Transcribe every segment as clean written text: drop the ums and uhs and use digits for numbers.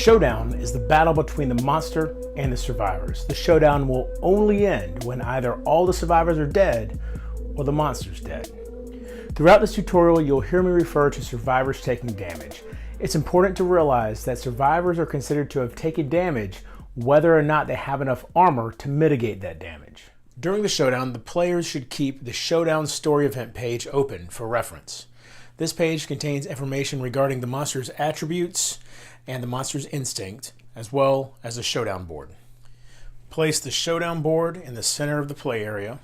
showdown is the battle between the monster and the survivors. The showdown will only end when either all the survivors are dead or the monster's dead. Throughout this tutorial, you'll hear me refer to survivors taking damage. It's important to realize that survivors are considered to have taken damage whether or not they have enough armor to mitigate that damage. During the showdown, the players should keep the Showdown story event page open for reference. This page contains information regarding the monster's attributes and the monster's instinct, as well as a showdown board. Place the showdown board in the center of the play area,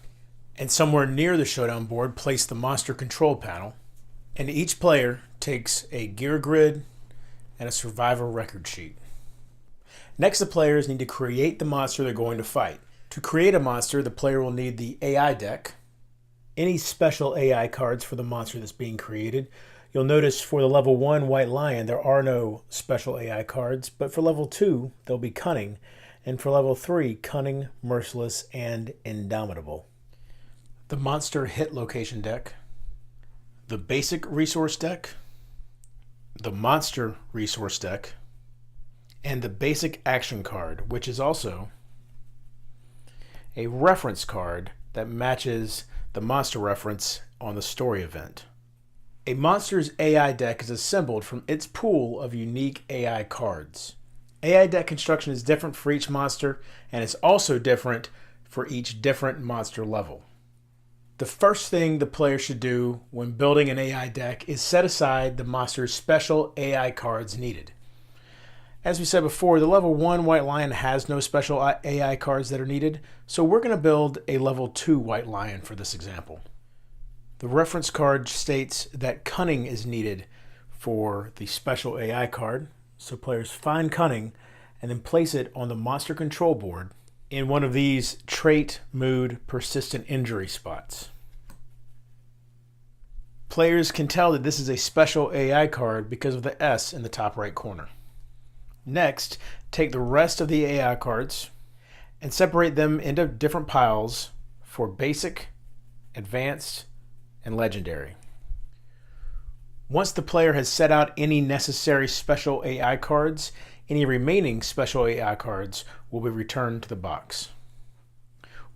and somewhere near the showdown board, place the monster control panel, and each player takes a gear grid and a survivor record sheet. Next, the players need to create the monster they're going to fight. To create a monster, the player will need the AI deck, any special AI cards for the monster that's being created. You'll notice for the level 1 White Lion, there are no special AI cards, but for level 2, they'll be Cunning, and for level 3, Cunning, Merciless, and Indomitable. The monster hit location deck, the basic resource deck, the monster resource deck, and the basic action card, which is also a reference card that matches the monster reference on the story event. A monster's AI deck is assembled from its pool of unique AI cards. AI deck construction is different for each monster, and it's also different for each different monster level. The first thing the player should do when building an AI deck is set aside the monster's special AI cards needed. As we said before, the level 1 White Lion has no special AI cards that are needed, so we're going to build a level 2 White Lion for this example. The reference card states that Cunning is needed for the special AI card, so players find Cunning and then place it on the monster control board in one of these trait, mood, persistent injury spots. Players can tell that this is a special AI card because of the S in the top right corner. Next, take the rest of the AI cards and separate them into different piles for basic, advanced, and legendary. Once the player has set out any necessary special AI cards, any remaining special AI cards will be returned to the box.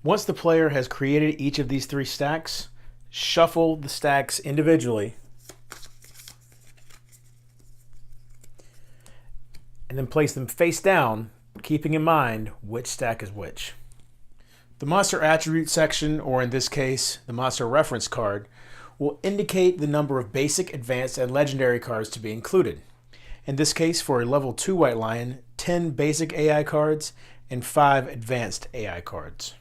Once the player has created each of these 3 stacks, shuffle the stacks individually and then place them face down, keeping in mind which stack is which. The monster attribute section, or in this case, the monster reference card, will indicate the number of basic, advanced, and legendary cards to be included. In this case, for a level 2 White Lion, 10 basic AI cards and 5 advanced AI cards.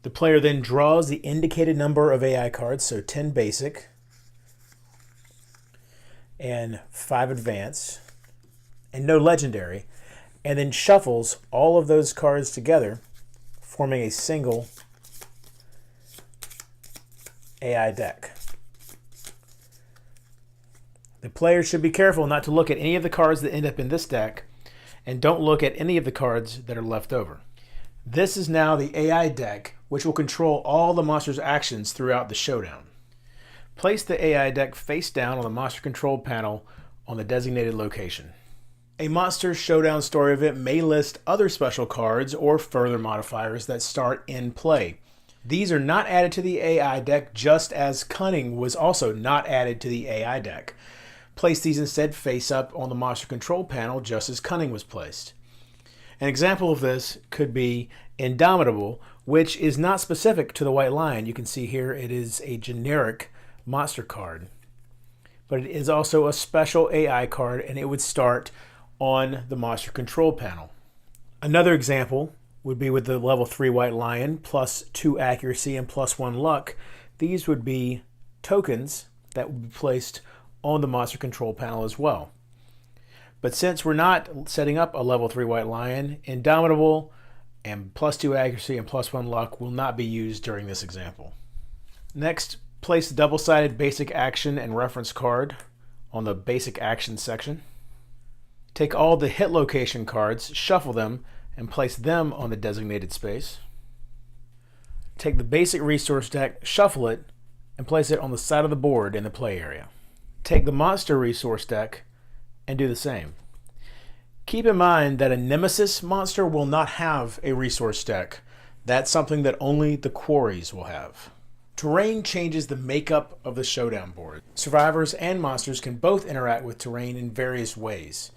The player then draws the indicated number of AI cards, so 10 basic and 5 advanced, and no legendary, and then shuffles all of those cards together, forming a single AI deck. The player should be careful not to look at any of the cards that end up in this deck, and don't look at any of the cards that are left over. This is now the AI deck, which will control all the monster's actions throughout the showdown. Place the AI deck face down on the monster control panel on the designated location. A monster's showdown story event may list other special cards or further modifiers that start in play. These are not added to the AI deck, just as Cunning was also not added to the AI deck. Place these instead face up on the monster control panel, just as Cunning was placed. An example of this could be Indomitable, which is not specific to the White Lion. You can see here it is a generic monster card, but it is also a special AI card, and it would start on the monster control panel. Another example would be with the level 3 White Lion, plus 2 accuracy and plus 1 luck. These would be tokens that would be placed on the monster control panel as well. But since we're not setting up a level 3 White Lion, Indomitable and plus 2 accuracy and plus 1 luck will not be used during this example. Next, place the double-sided basic action and reference card on the basic action section. Take all the hit location cards, shuffle them, and place them on the designated space. Take the basic resource deck, shuffle it, and place it on the side of the board in the play area. Take the monster resource deck and do the same. Keep in mind that a Nemesis monster will not have a resource deck. That's something that only the quarries will have. Terrain changes the makeup of the Showdown board. Survivors and monsters can both interact with terrain in various ways.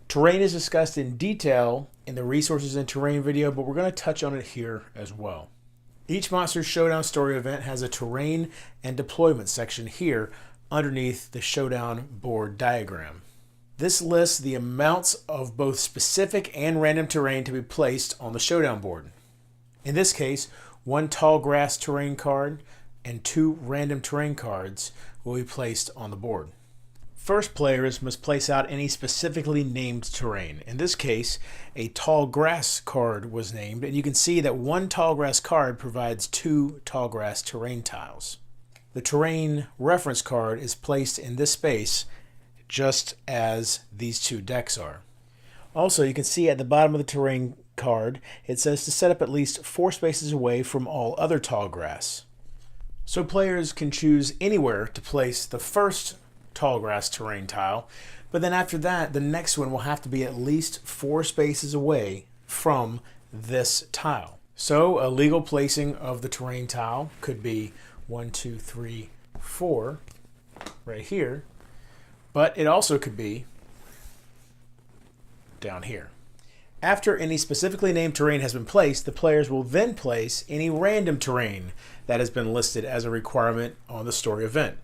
Terrain is discussed in detail in the Resources and Terrain video, but we're going to touch on it here as well. Each Monsters Showdown story event has a terrain and deployment section here underneath the Showdown board diagram. This lists the amounts of both specific and random terrain to be placed on the Showdown board. In this case, 1 tall grass terrain card and 2 random terrain cards will be placed on the board. First, players must place out any specifically named terrain. In this case, a tall grass card was named, and you can see that 1 tall grass card provides 2 tall grass terrain tiles. The terrain reference card is placed in this space just as these 2 decks are. Also, you can see at the bottom of the terrain card, it says to set up at least 4 spaces away from all other tall grass. So players can choose anywhere to place the first tall grass terrain tile, but then after that, the next one will have to be at least 4 spaces away from this tile. So a legal placing of the terrain tile could be 1, 2, 3, 4 right here, but it also could be down here. After any specifically named terrain has been placed, the players will then place any random terrain that has been listed as a requirement on the story event.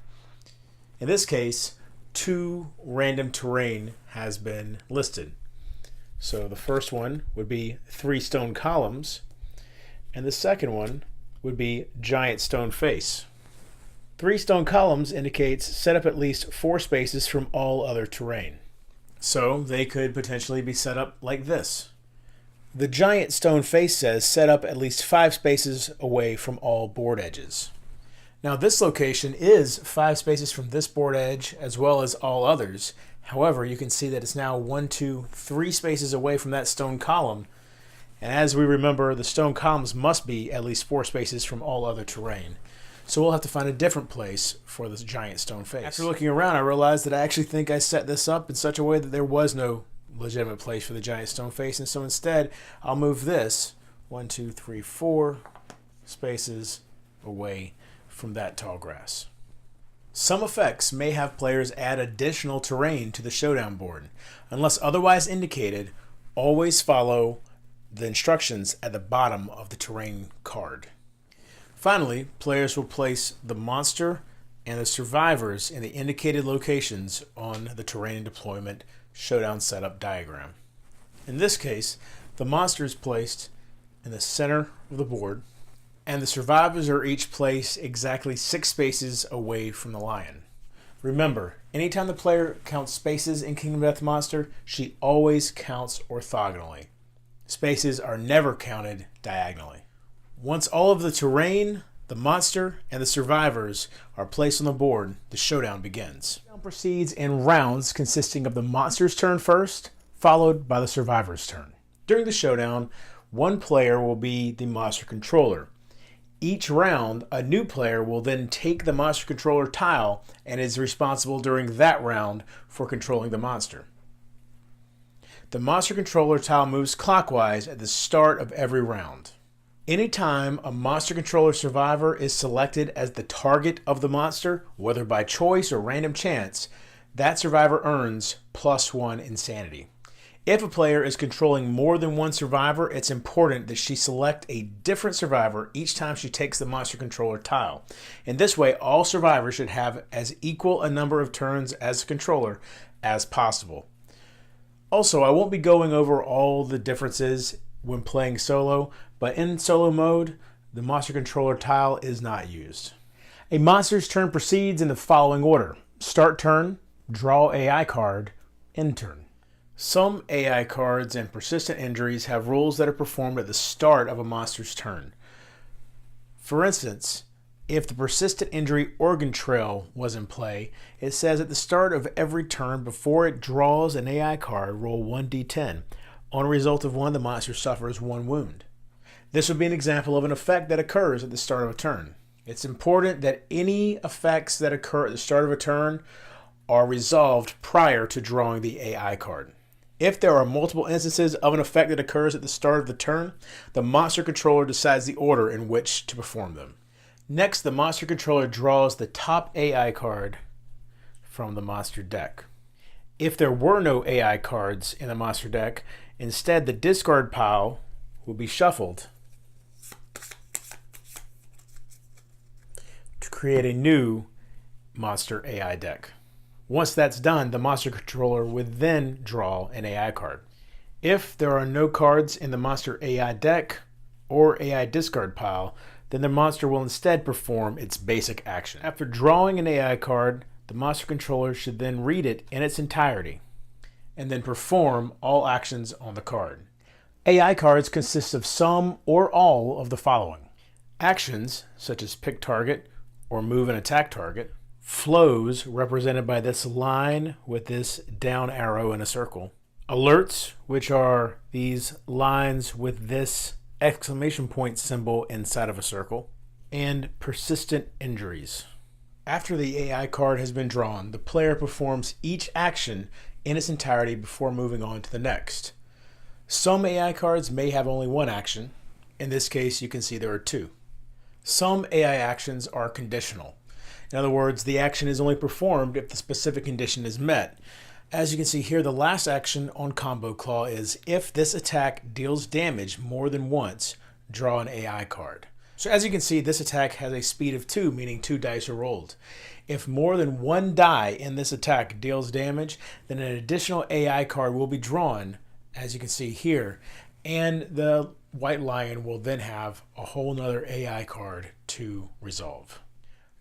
In this case, 2 random terrain has been listed. So the first one would be 3 stone columns, and the second one would be giant stone face. 3 stone columns indicates set up at least 4 spaces from all other terrain. So they could potentially be set up like this. The giant stone face says set up at least 5 spaces away from all board edges. Now this location is 5 spaces from this board edge as well as all others. However, you can see that it's now 1, 2, 3 spaces away from that stone column. And as we remember, the stone columns must be at least 4 spaces from all other terrain. So we'll have to find a different place for this giant stone face. After looking around, I realized that I actually think I set this up in such a way that there was no legitimate place for the giant stone face, and so instead I'll move this 1, 2, 3, 4 spaces away from that tall grass. Some effects may have players add additional terrain to the Showdown board. Unless otherwise indicated, always follow the instructions at the bottom of the terrain card. Finally, players will place the monster and the survivors in the indicated locations on the terrain and deployment Showdown setup diagram. In this case, the monster is placed in the center of the board, and the survivors are each placed exactly 6 spaces away from the lion. Remember, anytime the player counts spaces in Kingdom Death Monster, she always counts orthogonally. Spaces are never counted diagonally. Once all of the terrain, the monster, and the survivors are placed on the board, the showdown begins. The showdown proceeds in rounds consisting of the monster's turn first, followed by the survivor's turn. During the showdown, one player will be the monster controller. Each round, a new player will then take the monster controller tile and is responsible during that round for controlling the monster. The monster controller tile moves clockwise at the start of every round. Anytime a monster controller survivor is selected as the target of the monster, whether by choice or random chance, that survivor earns +1 insanity. If a player is controlling more than one survivor, it's important that she select a different survivor each time she takes the monster controller tile. In this way, all survivors should have as equal a number of turns as the controller as possible. Also, I won't be going over all the differences when playing solo, but in solo mode, the monster controller tile is not used. A monster's turn proceeds in the following order: start turn, draw AI card, end turn. Some AI cards and persistent injuries have rules that are performed at the start of a monster's turn. For instance, if the persistent injury organ trail was in play, it says at the start of every turn before it draws an AI card, roll 1d10. On a result of 1, the monster suffers 1 wound. This would be an example of an effect that occurs at the start of a turn. It's important that any effects that occur at the start of a turn are resolved prior to drawing the AI card. If there are multiple instances of an effect that occurs at the start of the turn, the monster controller decides the order in which to perform them. Next, the monster controller draws the top AI card from the monster deck. If there were no AI cards in the monster deck, instead the discard pile will be shuffled to create a new monster AI deck. Once that's done, the monster controller would then draw an AI card. If there are no cards in the monster AI deck or AI discard pile, then the monster will instead perform its basic action. After drawing an AI card, the monster controller should then read it in its entirety and then perform all actions on the card. AI cards consist of some or all of the following: actions, such as pick target or move and attack target; flows, represented by this line with this down arrow in a circle; alerts, which are these lines with this exclamation point symbol inside of a circle; and persistent injuries. After the AI card has been drawn, the player performs each action in its entirety before moving on to the next. Some AI cards may have only one action. In this case, you can see there are two. Some AI actions are conditional. In other words, the action is only performed if the specific condition is met. As you can see here, the last action on Combo Claw is, if this attack deals damage more than once, draw an AI card. So as you can see, this attack has a speed of 2, meaning 2 dice are rolled. If more than one die in this attack deals damage, then an additional AI card will be drawn, as you can see here, and the White Lion will then have a whole nother AI card to resolve.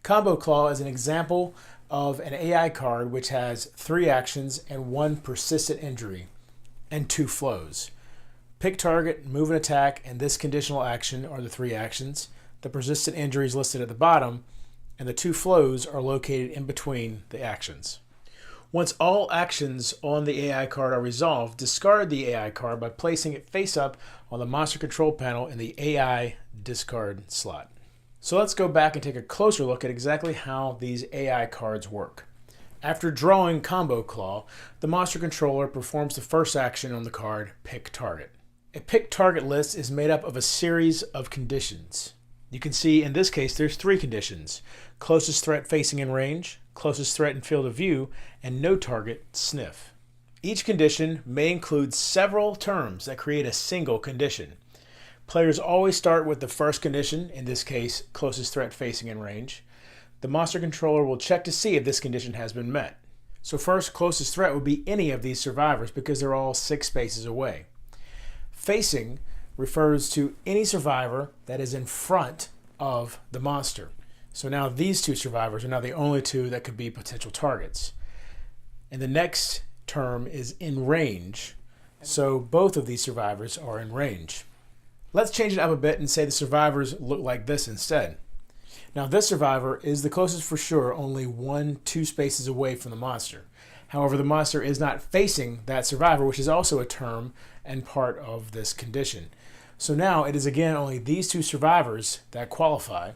Combo Claw is an example of an AI card which has 3 actions and 1 persistent injury and 2 flows. Pick target, move and attack, and this conditional action are the 3 actions. The persistent injury is listed at the bottom, and the 2 flows are located in between the actions. Once all actions on the AI card are resolved, discard the AI card by placing it face up on the monster control panel in the AI discard slot. So let's go back and take a closer look at exactly how these AI cards work. After drawing Combo Claw, the monster controller performs the first action on the card, Pick Target. A pick target list is made up of a series of conditions. You can see in this case there's 3 conditions: closest threat facing in range, closest threat in field of view, and no target sniff. Each condition may include several terms that create a single condition. Players always start with the first condition, in this case closest threat facing in range. The monster controller will check to see if this condition has been met. So first, closest threat would be any of these survivors because they're all 6 spaces away. Facing refers to any survivor that is in front of the monster. So now these 2 survivors are now the only 2 that could be potential targets. And the next term is in range. So both of these survivors are in range. Let's change it up a bit and say the survivors look like this instead. Now this survivor is the closest for sure, only 1-2 spaces away from the monster. However, the monster is not facing that survivor, which is also a term and part of this condition. So now it is again only these 2 survivors that qualify.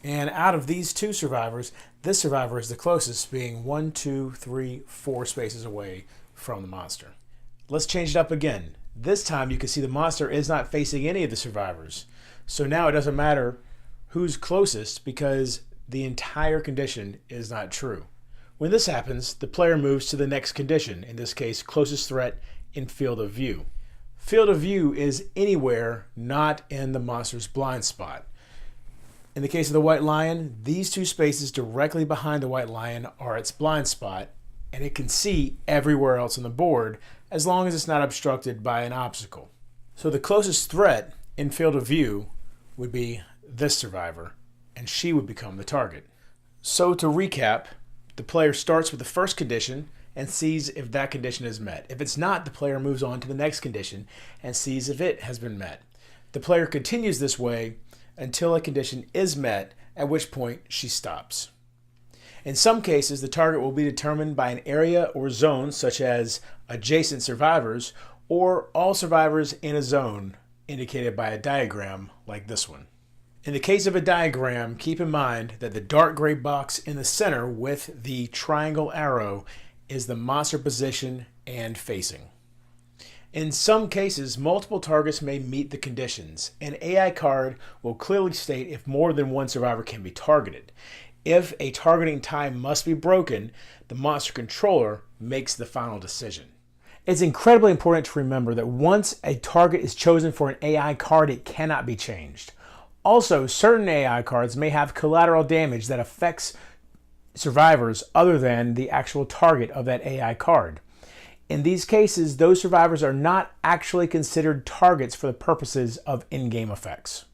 And out of these 2 survivors, this survivor is the closest, being 1, 2, 3, 4 spaces away from the monster. Let's change it up again. This time you can see the monster is not facing any of the survivors. So now it doesn't matter who's closest because the entire condition is not true. When this happens, the player moves to the next condition, in this case, closest threat in field of view. Field of view is anywhere not in the monster's blind spot. In the case of the White Lion, these 2 spaces directly behind the White Lion are its blind spot, and it can see everywhere else on the board as long as it's not obstructed by an obstacle. So the closest threat in field of view would be this survivor, and she would become the target. So to recap, the player starts with the first condition and sees if that condition is met. If it's not, the player moves on to the next condition and sees if it has been met. The player continues this way until a condition is met, at which point she stops. In some cases, the target will be determined by an area or zone, such as adjacent survivors, or all survivors in a zone, indicated by a diagram like this one. In the case of a diagram, keep in mind that the dark gray box in the center with the triangle arrow is the monster position and facing. In some cases, multiple targets may meet the conditions. An AI card will clearly state if more than one survivor can be targeted. If a targeting tie must be broken, the monster controller makes the final decision. It's incredibly important to remember that once a target is chosen for an AI card, it cannot be changed. Also, certain AI cards may have collateral damage that affects survivors other than the actual target of that AI card. In these cases, those survivors are not actually considered targets for the purposes of in-game effects.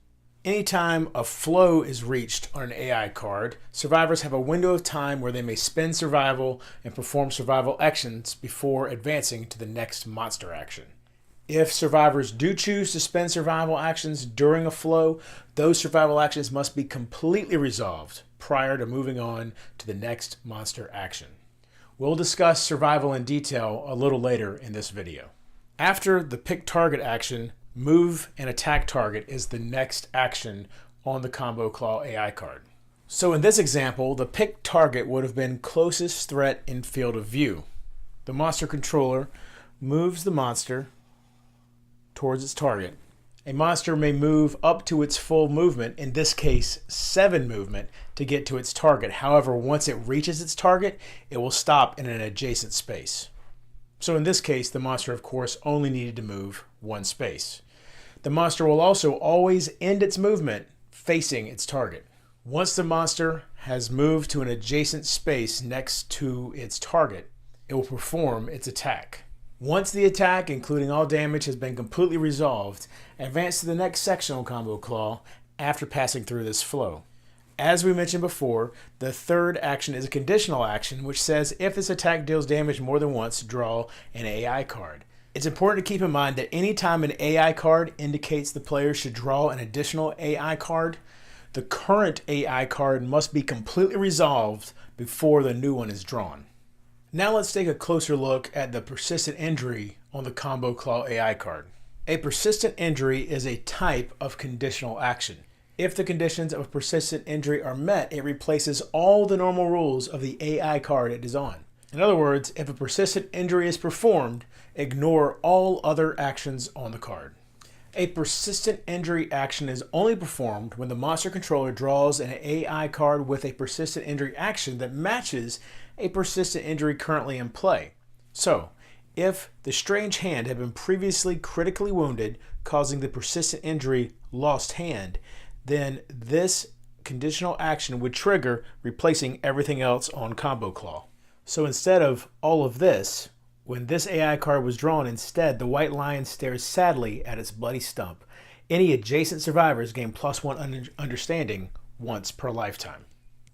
Anytime a flow is reached on an AI card, survivors have a window of time where they may spend survival and perform survival actions before advancing to the next monster action. If survivors do choose to spend survival actions during a flow, those survival actions must be completely resolved prior to moving on to the next monster action. We'll discuss survival in detail a little later in this video. After the pick target action, move and attack target is the next action on the Combo Claw AI card. So in this example, the pick target would have been closest threat in field of view. The monster controller moves the monster towards its target. A monster may move up to its full movement, in this case 7 movement, to get to its target. However, once it reaches its target, it will stop in an adjacent space. So in this case, the monster of course only needed to move 1 space. The monster will also always end its movement facing its target. Once the monster has moved to an adjacent space next to its target, it will perform its attack. Once the attack, including all damage, has been completely resolved, advance to the next section on Combo Claw after passing through this flow. As we mentioned before, the third action is a conditional action, which says if this attack deals damage more than once, draw an AI card. It's important to keep in mind that anytime an AI card indicates the player should draw an additional AI card, the current AI card must be completely resolved before the new one is drawn. Now let's take a closer look at the persistent injury on the Combo Claw AI card. A persistent injury is a type of conditional action. If the conditions of a persistent injury are met, it replaces all the normal rules of the AI card it is on. In other words, if a persistent injury is performed, ignore all other actions on the card. A persistent injury action is only performed when the monster controller draws an AI card with a persistent injury action that matches a persistent injury currently in play. So, if the strange hand had been previously critically wounded, causing the persistent injury lost hand, then this conditional action would trigger, replacing everything else on Combo Claw. So instead of all of this, when this AI card was drawn, instead the white lion stares sadly at its bloody stump. Any adjacent survivors gain +1 understanding once per lifetime.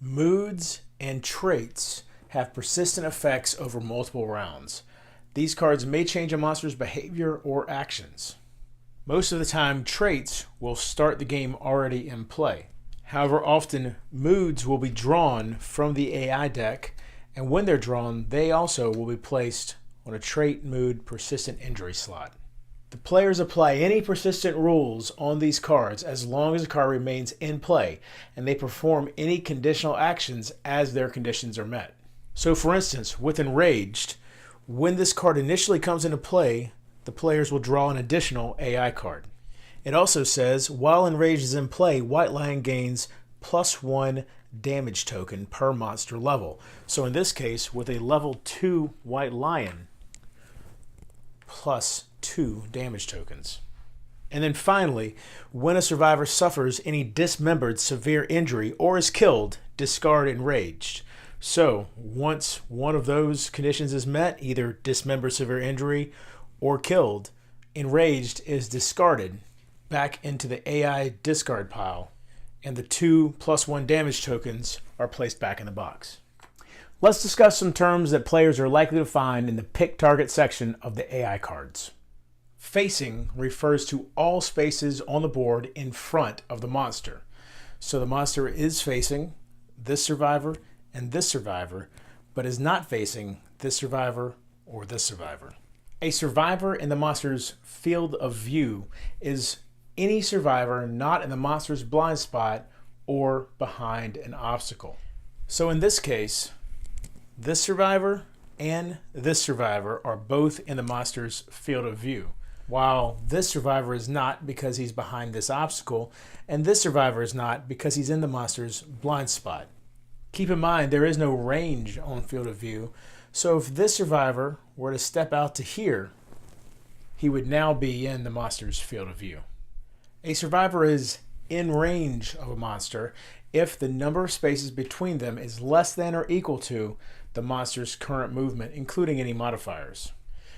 Moods and traits have persistent effects over multiple rounds. These cards may change a monster's behavior or actions. Most of the time, traits will start the game already in play. However, often moods will be drawn from the AI deck, and when they're drawn, they also will be placed on a trait mood persistent injury slot. The players apply any persistent rules on these cards as long as the card remains in play, and they perform any conditional actions as their conditions are met. So for instance, with Enraged, when this card initially comes into play, the players will draw an additional AI card. It also says, while Enraged is in play, White Lion gains +1 damage token per monster level. So in this case, with a level 2 White Lion, +2 damage tokens. And then finally, when a survivor suffers any dismembered severe injury or is killed, discard Enraged. So once one of those conditions is met, either dismembered severe injury or killed, Enraged is discarded back into the AI discard pile, and the 2 +1 damage tokens are placed back in the box. Let's discuss some terms that players are likely to find in the pick target section of the AI cards. Facing refers to all spaces on the board in front of the monster. So the monster is facing this survivor and this survivor, but is not facing this survivor or this survivor. A survivor in the monster's field of view is any survivor not in the monster's blind spot or behind an obstacle. So in this case, this survivor and this survivor are both in the monster's field of view, while this survivor is not because he's behind this obstacle, and this survivor is not because he's in the monster's blind spot. Keep in mind, there is no range on field of view, so if this survivor were to step out to here, he would now be in the monster's field of view. A survivor is in range of a monster if the number of spaces between them is less than or equal to the monster's current movement, including any modifiers.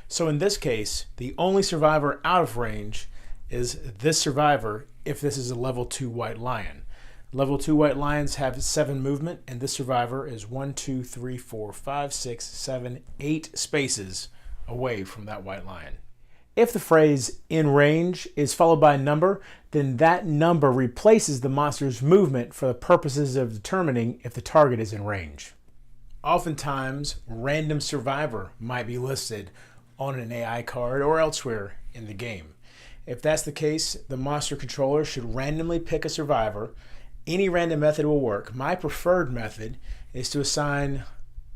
So in this case, the only survivor out of range is this survivor if this is a level 2 white lion. Level 2 white lions have 7 movement, and this survivor is 1, 2, 3, 4, 5, 6, 7, 8 spaces away from that white lion. If the phrase in range is followed by a number, then that number replaces the monster's movement for the purposes of determining if the target is in range. Oftentimes, random survivor might be listed on an AI card or elsewhere in the game. If that's the case, the monster controller should randomly pick a survivor. Any random method will work. My preferred method is to assign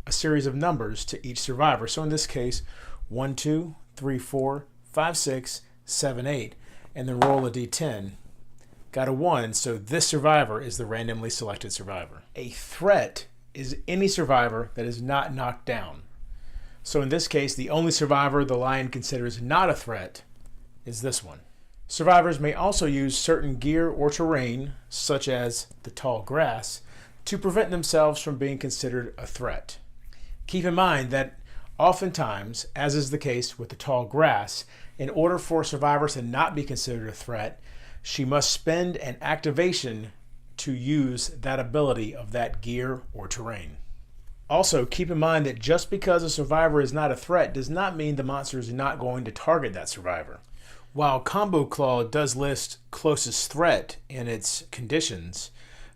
a series of numbers to each survivor. So in this case, 1, 2, 3, 4, 5, 6, 7, 8, and then roll a d10. Got a 1, so this survivor is the randomly selected survivor. A threat is any survivor that is not knocked down. So in this case, the only survivor the lion considers not a threat is this one. Survivors may also use certain gear or terrain, such as the tall grass, to prevent themselves from being considered a threat. Keep in mind that oftentimes, as is the case with the tall grass, in order for a survivor to not be considered a threat, she must spend an activation to use that ability of that gear or terrain. Also, keep in mind that just because a survivor is not a threat does not mean the monster is not going to target that survivor. While Combo Claw does list closest threat in its conditions,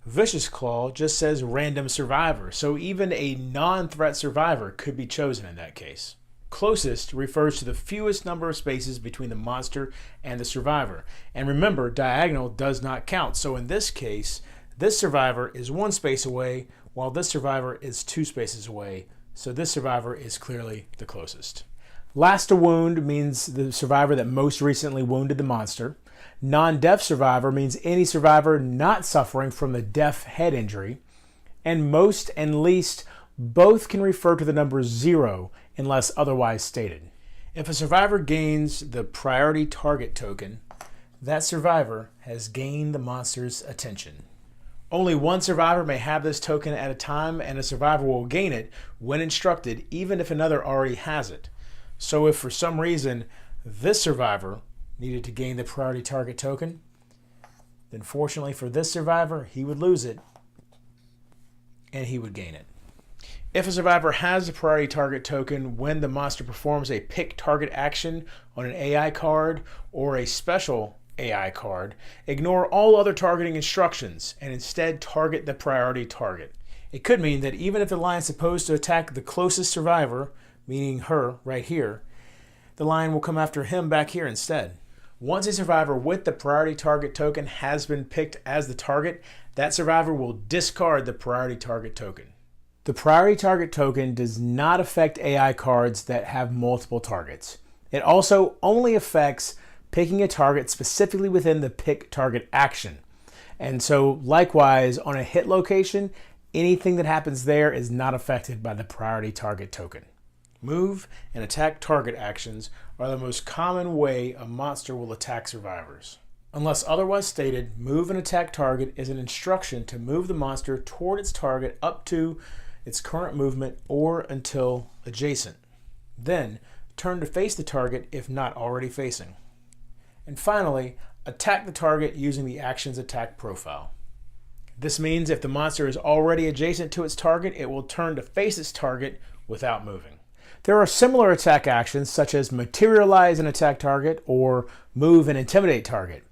Vicious Claw just says random survivor, so even a non-threat survivor could be chosen in that case. Closest refers to the fewest number of spaces between the monster and the survivor. And remember, diagonal does not count, so in this case, this survivor is 1 space away, while this survivor is 2 spaces away, so this survivor is clearly the closest. Last to wound means the survivor that most recently wounded the monster. Non-deaf survivor means any survivor not suffering from a deaf head injury. And most and least both can refer to the number 0 unless otherwise stated. If a survivor gains the priority target token, that survivor has gained the monster's attention. Only one survivor may have this token at a time, and a survivor will gain it when instructed, even if another already has it. So if for some reason this survivor needed to gain the priority target token, then fortunately for this survivor, he would lose it and he would gain it. If a survivor has the priority target token when the monster performs a pick target action on an AI card or a special AI card, ignore all other targeting instructions and instead target the priority target. It could mean that even if the lion is supposed to attack the closest survivor, meaning her right here, the lion will come after him back here instead. Once a survivor with the priority target token has been picked as the target, that survivor will discard the priority target token. The priority target token does not affect AI cards that have multiple targets. It also only affects picking a target specifically within the pick target action. And so likewise, on a hit location, anything that happens there is not affected by the priority target token. Move and attack target actions are the most common way a monster will attack survivors. Unless otherwise stated, move and attack target is an instruction to move the monster toward its target up to its current movement or until adjacent. Then, turn to face the target if not already facing. And finally, attack the target using the action's attack profile. This means if the monster is already adjacent to its target, it will turn to face its target without moving. There are similar attack actions such as materialize an attack target or move and intimidate target.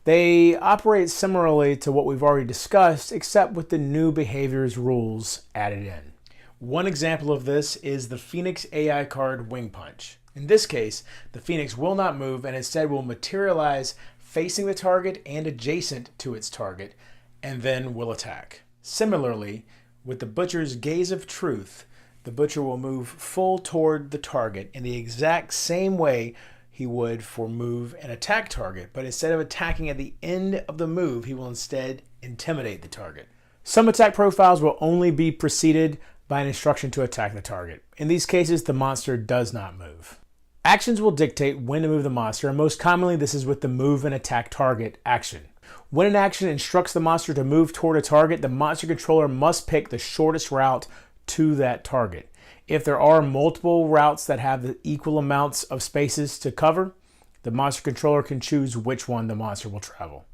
They operate similarly to what we've already discussed, except with the new behaviors rules added in. One example of this is the Phoenix AI card Wing Punch. In this case, the Phoenix will not move and instead will materialize facing the target and adjacent to its target, and then will attack. Similarly, with the Butcher's Gaze of Truth, the butcher will move full toward the target in the exact same way he would for move and attack target, but instead of attacking at the end of the move, he will instead intimidate the target. Some attack profiles will only be preceded by an instruction to attack the target. In these cases, the monster does not move. Actions will dictate when to move the monster, and most commonly this is with the move and attack target action. When an action instructs the monster to move toward a target, the monster controller must pick the shortest route to that target. If there are multiple routes that have the equal amounts of spaces to cover, the monster controller can choose which one the monster will travel.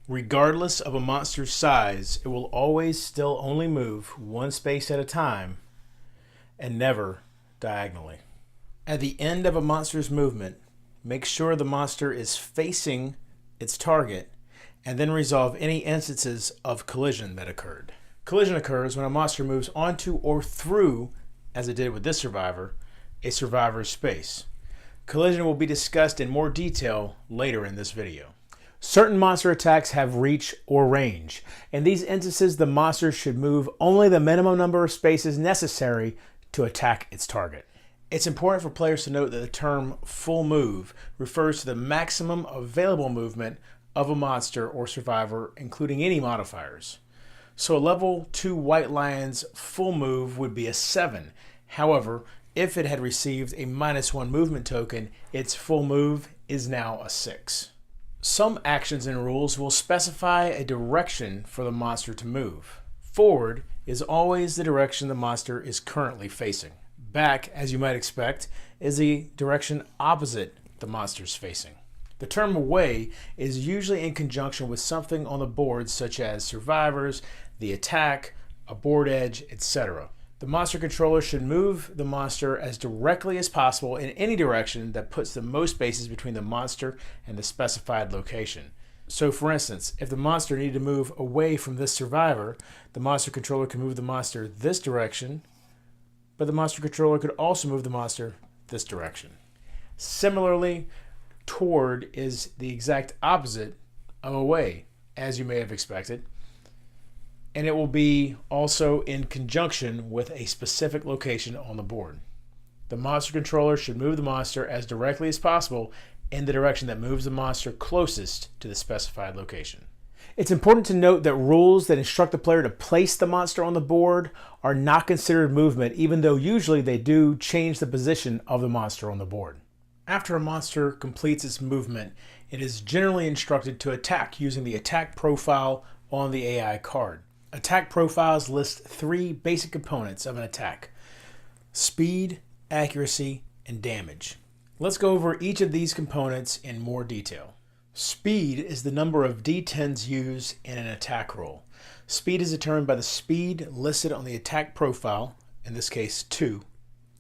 Regardless of a monster's size, it will always still only move one space at a time and never diagonally. At the end of a monster's movement, make sure the monster is facing its target and then resolve any instances of collision that occurred. Collision occurs when a monster moves onto or through, as it did with this survivor, a survivor's space. Collision will be discussed in more detail later in this video. Certain monster attacks have reach or range. In these instances, the monster should move only the minimum number of spaces necessary to attack its target. It's important for players to note that the term full move refers to the maximum available movement of a monster or survivor, including any modifiers. So a level 2 White Lion's full move would be a 7. However, if it had received a -1 movement token, its full move is now a 6. Some actions and rules will specify a direction for the monster to move. Forward is always the direction the monster is currently facing. Back, as you might expect, is the direction opposite the monster's facing. The term away is usually in conjunction with something on the board such as survivors, the attack, a board edge, etc. The monster controller should move the monster as directly as possible in any direction that puts the most spaces between the monster and the specified location. So for instance, if the monster needed to move away from this survivor, the monster controller can move the monster this direction, but the monster controller could also move the monster this direction. Similarly, toward is the exact opposite of away, as you may have expected, and it will be also in conjunction with a specific location on the board. The monster controller should move the monster as directly as possible in the direction that moves the monster closest to the specified location. It's important to note that rules that instruct the player to place the monster on the board are not considered movement, even though usually they do change the position of the monster on the board. After a monster completes its movement, it is generally instructed to attack using the attack profile on the AI card. Attack profiles list 3 basic components of an attack: speed, accuracy, and damage. Let's go over each of these components in more detail. Speed is the number of D10s used in an attack roll. Speed is determined by the speed listed on the attack profile, in this case 2,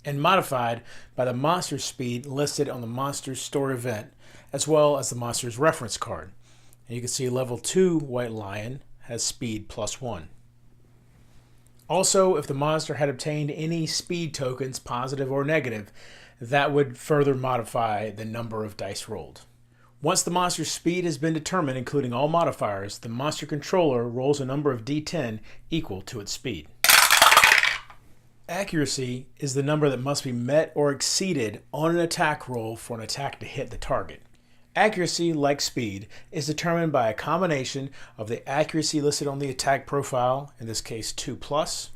and modified by the monster's speed listed on the monster's store event, as well as the monster's reference card. And you can see level 2 White Lion has speed +1. Also, if the monster had obtained any speed tokens, positive or negative, that would further modify the number of dice rolled. Once the monster's speed has been determined, including all modifiers, the monster controller rolls a number of D10 equal to its speed. Accuracy is the number that must be met or exceeded on an attack roll for an attack to hit the target. Accuracy, like speed, is determined by a combination of the accuracy listed on the attack profile, in this case 2+,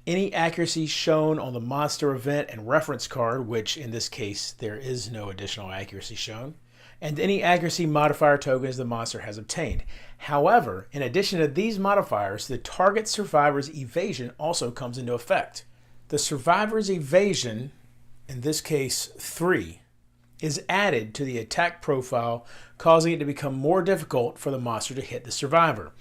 any accuracy shown on the monster event and reference card, which in this case there is no additional accuracy shown, and any accuracy modifier tokens the monster has obtained. However, in addition to these modifiers, the target survivor's evasion also comes into effect. The survivor's evasion, in this case 3, is added to the attack profile, causing it to become more difficult for the monster to hit the survivor.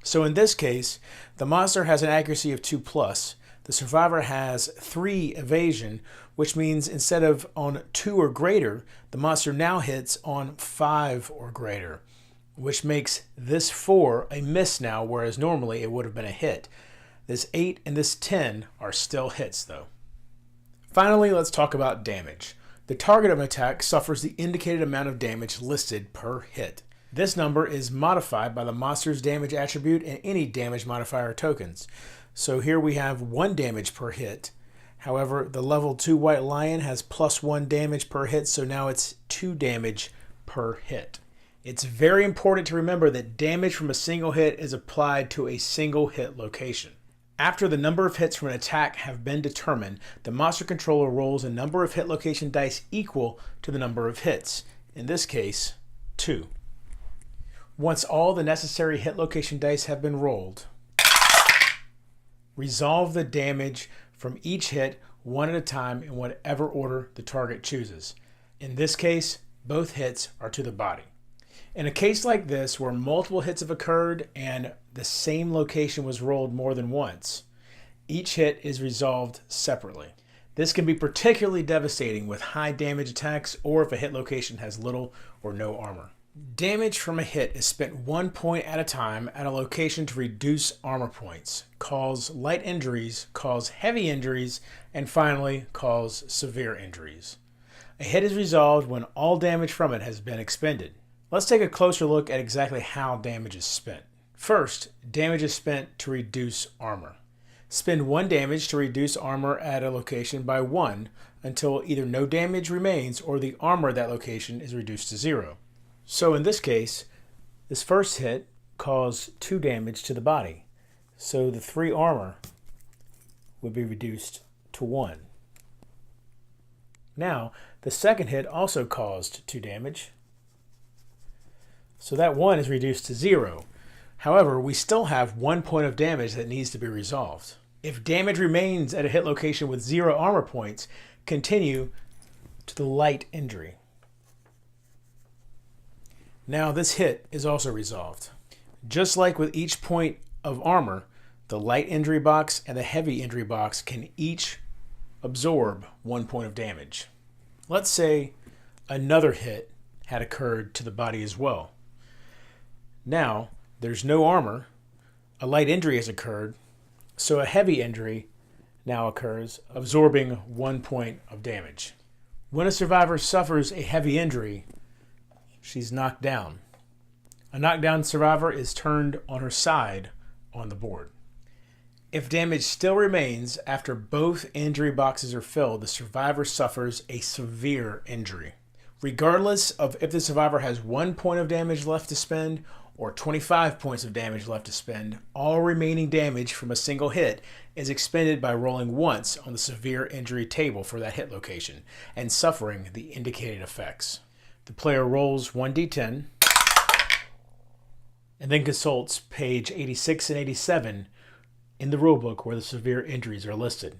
So in this case, the monster has an accuracy of 2+, the survivor has 3 evasion, which means instead of on 2 or greater, the monster now hits on 5 or greater, which makes this 4 a miss now, whereas normally it would have been a hit. This 8 and this 10 are still hits though. Finally, let's talk about damage. The target of an attack suffers the indicated amount of damage listed per hit. This number is modified by the monster's damage attribute and any damage modifier tokens. So here we have 1 damage per hit. However, the level 2 White Lion has +1 damage per hit, so now it's 2 damage per hit. It's very important to remember that damage from a single hit is applied to a single hit location. After the number of hits from an attack have been determined, the monster controller rolls a number of hit location dice equal to the number of hits, in this case, 2. Once all the necessary hit location dice have been rolled, resolve the damage from each hit one at a time in whatever order the target chooses. In this case, both hits are to the body. In a case like this, where multiple hits have occurred and the same location was rolled more than once, each hit is resolved separately. This can be particularly devastating with high damage attacks or if a hit location has little or no armor. Damage from a hit is spent 1 point at a time at a location to reduce armor points, cause light injuries, cause heavy injuries, and finally cause severe injuries. A hit is resolved when all damage from it has been expended. Let's take a closer look at exactly how damage is spent. First, damage is spent to reduce armor. Spend 1 damage to reduce armor at a location by 1 until either no damage remains or the armor at that location is reduced to 0. So in this case, this first hit caused 2 damage to the body. So the 3 armor would be reduced to 1. Now, the second hit also caused 2 damage. So that 1 is reduced to 0. However, we still have 1 point of damage that needs to be resolved. If damage remains at a hit location with 0 armor points, continue to the light injury. Now this hit is also resolved. Just like with each point of armor, the light injury box and the heavy injury box can each absorb 1 point of damage. Let's say another hit had occurred to the body as well. Now there's no armor, a light injury has occurred, so a heavy injury now occurs, absorbing 1 point of damage. When a survivor suffers a heavy injury, she's knocked down. A knockdown survivor is turned on her side on the board. If damage still remains after both injury boxes are filled, the survivor suffers a severe injury. Regardless of if the survivor has 1 point of damage left to spend or 25 points of damage left to spend, all remaining damage from a single hit is expended by rolling once on the severe injury table for that hit location and suffering the indicated effects. The player rolls 1d10 and then consults page 86 and 87 in the rulebook where the severe injuries are listed.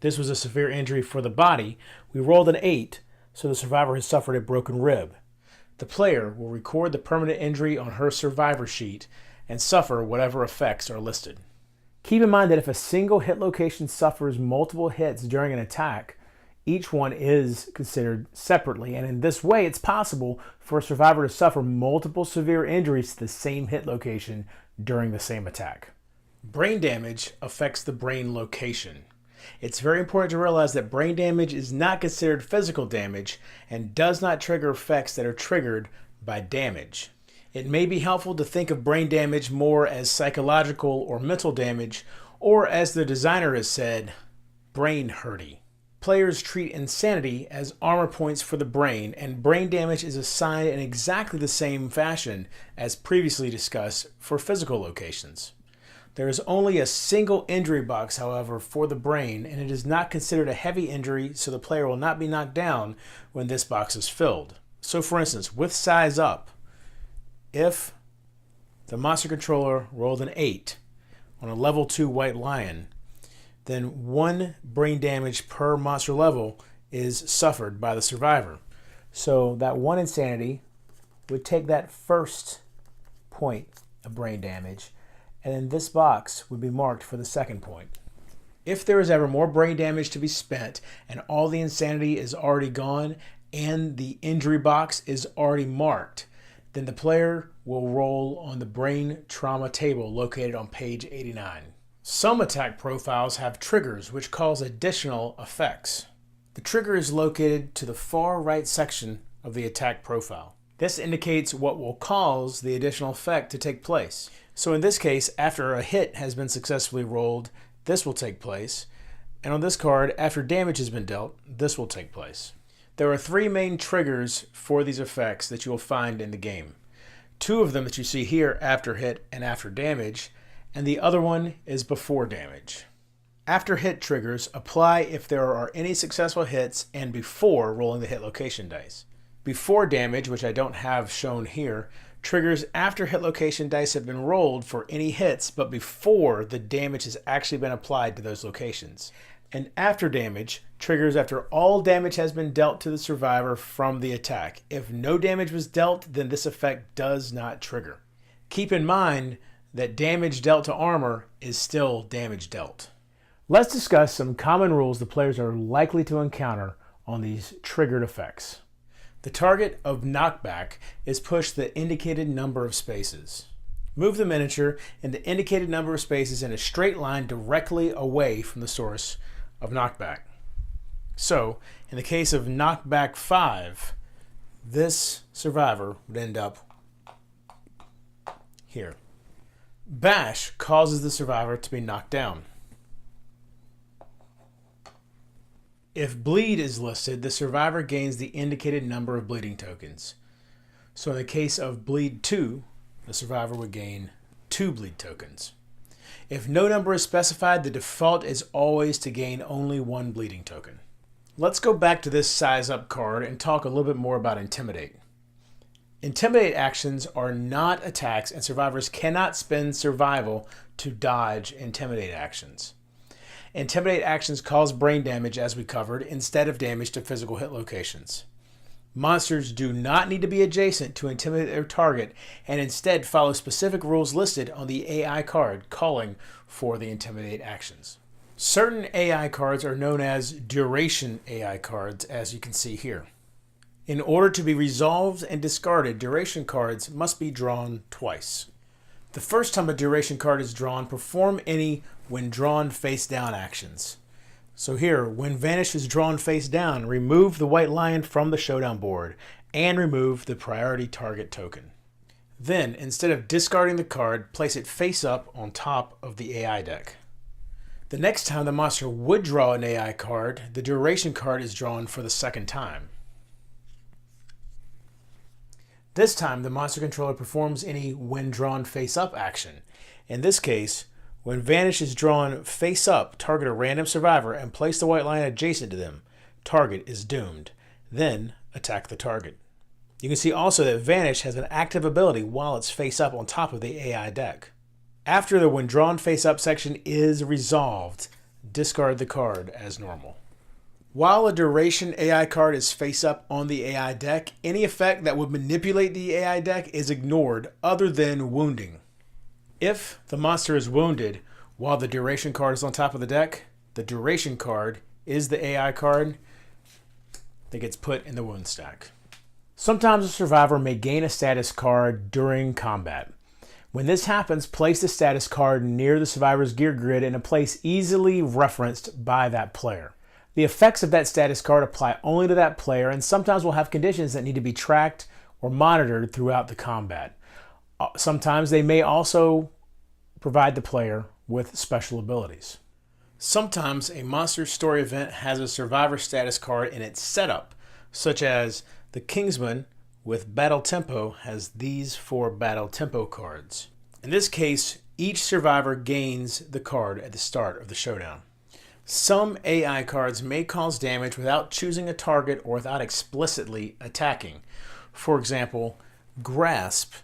This was a severe injury for the body. We rolled an 8, so the survivor has suffered a broken rib. The player will record the permanent injury on her survivor sheet and suffer whatever effects are listed. Keep in mind that if a single hit location suffers multiple hits during an attack, each one is considered separately, and in this way it's possible for a survivor to suffer multiple severe injuries to the same hit location during the same attack. Brain damage affects the brain location. It's very important to realize that brain damage is not considered physical damage and does not trigger effects that are triggered by damage. It may be helpful to think of brain damage more as psychological or mental damage, or as the designer has said, brain hurty. Players treat insanity as armor points for the brain, and brain damage is assigned in exactly the same fashion as previously discussed for physical locations. There is only a single injury box, however, for the brain, and it is not considered a heavy injury, so the player will not be knocked down when this box is filled. So for instance, with size up, if the monster controller rolled an 8 on a level 2 White Lion, then 1 brain damage per monster level is suffered by the survivor. So that 1 insanity would take that first point of brain damage, and then this box would be marked for the second point. If there is ever more brain damage to be spent and all the insanity is already gone and the injury box is already marked, then the player will roll on the brain trauma table located on page 89. Some attack profiles have triggers which cause additional effects. The trigger is located to the far right section of the attack profile. This indicates what will cause the additional effect to take place. So in this case, after a hit has been successfully rolled, this will take place, And on this card, after damage has been dealt, this will take place. There are 3 main triggers for these effects that you will find in the game. 2 of them that you see here, after hit and after damage, and the other one is before damage. After hit triggers apply if there are any successful hits and before rolling the hit location dice. Before damage, which I don't have shown here, triggers after hit location dice have been rolled for any hits, but before the damage has actually been applied to those locations. And after damage triggers after all damage has been dealt to the survivor from the attack. If no damage was dealt, then this effect does not trigger. Keep in mind that damage dealt to armor is still damage dealt. Let's discuss some common rules the players are likely to encounter on these triggered effects. The target of knockback is pushed the indicated number of spaces. Move the miniature in the indicated number of spaces in a straight line directly away from the source of knockback. So, in the case of knockback 5, this survivor would end up here. Bash causes the survivor to be knocked down. If bleed is listed, the survivor gains the indicated number of bleeding tokens. So in the case of bleed 2, the survivor would gain 2 bleed tokens. If no number is specified, the default is always to gain only 1 bleeding token. Let's go back to this size up card and talk a little bit more about Intimidate. Intimidate actions are not attacks, and survivors cannot spend survival to dodge Intimidate actions. Intimidate actions cause brain damage, as we covered, instead of damage to physical hit locations. Monsters do not need to be adjacent to intimidate their target, and instead follow specific rules listed on the AI card calling for the Intimidate actions. Certain AI cards are known as duration AI cards, as you can see here. In order to be resolved and discarded, duration cards must be drawn twice. The first time a duration card is drawn, perform any when drawn face down actions. So here, when Vanish is drawn face down, remove the white lion from the showdown board and remove the priority target token. Then, instead of discarding the card, place it face up on top of the AI deck. The next time the monster would draw an AI card, the duration card is drawn for the second time. This time, the monster controller performs any when drawn face up action. In this case, when Vanish is drawn face up, target a random survivor and place the white line adjacent to them. Target is doomed. Then attack the target. You can see also that Vanish has an active ability while it's face up on top of the AI deck. After the when drawn face up section is resolved, discard the card as normal. While a duration AI card is face up on the AI deck, any effect that would manipulate the AI deck is ignored other than wounding. If the monster is wounded while the duration card is on top of the deck, the duration card is the AI card that gets put in the wound stack. Sometimes a survivor may gain a status card during combat. When this happens, place the status card near the survivor's gear grid in a place easily referenced by that player. The effects of that status card apply only to that player, and sometimes will have conditions that need to be tracked or monitored throughout the combat. Sometimes they may also provide the player with special abilities. Sometimes a monster story event has a survivor status card in its setup, such as the Kingsman with Battle Tempo has these 4 Battle Tempo cards. In this case, each survivor gains the card at the start of the showdown. Some AI cards may cause damage without choosing a target or without explicitly attacking. For example, Grasp.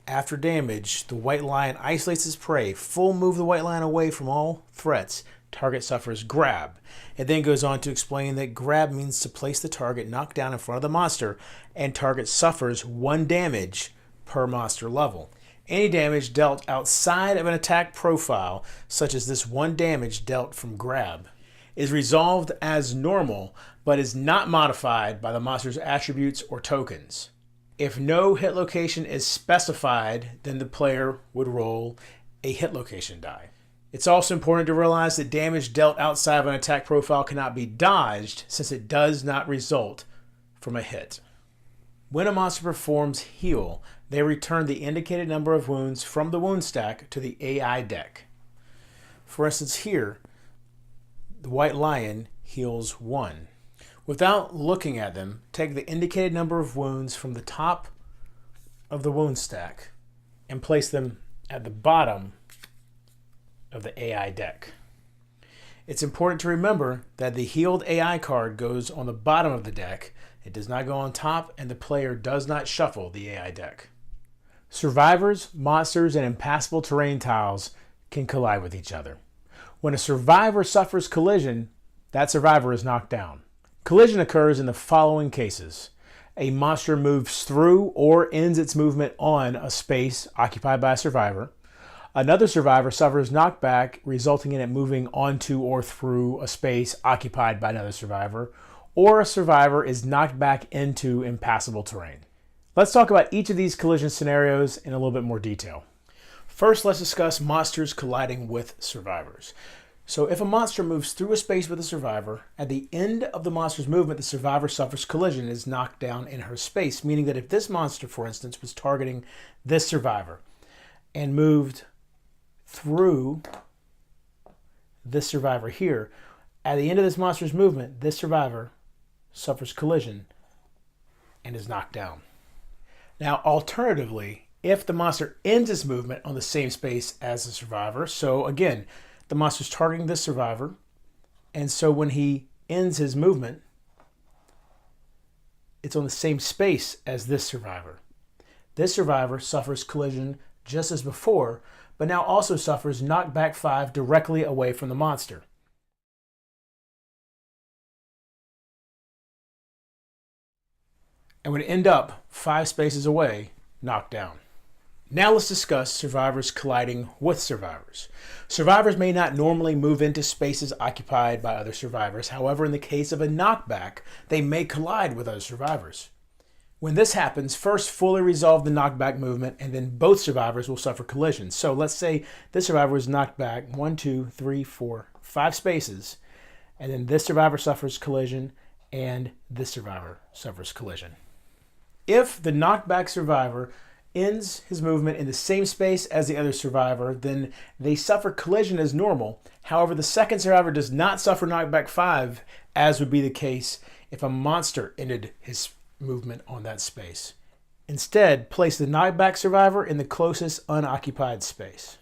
After damage, the white lion isolates his prey. Full move the white lion away from all threats. Target suffers grab. It then goes on to explain that grab means to place the target knocked down in front of the monster, and target suffers 1 damage per monster level. Any damage dealt outside of an attack profile, such as this 1 damage dealt from grab, is resolved as normal, but is not modified by the monster's attributes or tokens. If no hit location is specified, then the player would roll a hit location die. It's also important to realize that damage dealt outside of an attack profile cannot be dodged, since it does not result from a hit. When a monster performs heal, they return the indicated number of wounds from the wound stack to the AI deck. For instance here, the white lion heals 1. Without looking at them, take the indicated number of wounds from the top of the wound stack and place them at the bottom of the AI deck. It's important to remember that the healed AI card goes on the bottom of the deck. It does not go on top, and the player does not shuffle the AI deck. Survivors, monsters, and impassable terrain tiles can collide with each other. When a survivor suffers collision, that survivor is knocked down. Collision occurs in the following cases. A monster moves through or ends its movement on a space occupied by a survivor. Another survivor suffers knockback, resulting in it moving onto or through a space occupied by another survivor, or a survivor is knocked back into impassable terrain. Let's talk about each of these collision scenarios in a little bit more detail. First, let's discuss monsters colliding with survivors. So if a monster moves through a space with a survivor, at the end of the monster's movement, the survivor suffers collision and is knocked down in her space, meaning that if this monster, for instance, was targeting this survivor and moved through this survivor here, at the end of this monster's movement, this survivor suffers collision and is knocked down. Now, alternatively, if the monster ends its movement on the same space as the survivor, so again, the monster's targeting this survivor, and so when he ends his movement, it's on the same space as this survivor. This survivor suffers collision just as before, but now also suffers knockback 5 directly away from the monster. And would end up 5 spaces away, knocked down. Now let's discuss survivors colliding with survivors. Survivors may not normally move into spaces occupied by other survivors. However, in the case of a knockback, they may collide with other survivors. When this happens, first fully resolve the knockback movement, and then both survivors will suffer collision. So let's say this survivor is knocked back 1, 2, 3, 4, 5 spaces, and then this survivor suffers collision, and this survivor suffers collision. If the knockback survivor ends his movement in the same space as the other survivor, then they suffer collision as normal. However, the second survivor does not suffer knockback 5, as would be the case if a monster ended his movement on that space. Instead, place the knockback survivor in the closest unoccupied space.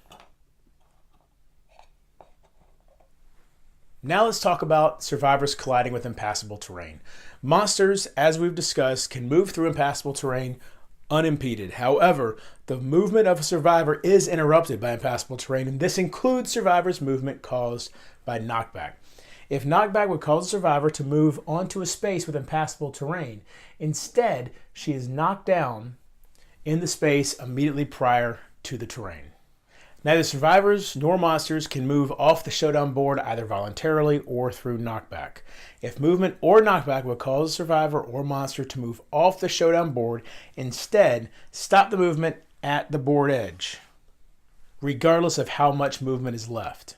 Now let's talk about survivors colliding with impassable terrain. Monsters, as we've discussed, can move through impassable terrain unimpeded. However, the movement of a survivor is interrupted by impassable terrain, and this includes survivors' movement caused by knockback. If knockback would cause a survivor to move onto a space with impassable terrain, instead, she is knocked down in the space immediately prior to the terrain. Neither survivors nor monsters can move off the showdown board either voluntarily or through knockback. If movement or knockback would cause a survivor or monster to move off the showdown board, instead, stop the movement at the board edge, regardless of how much movement is left.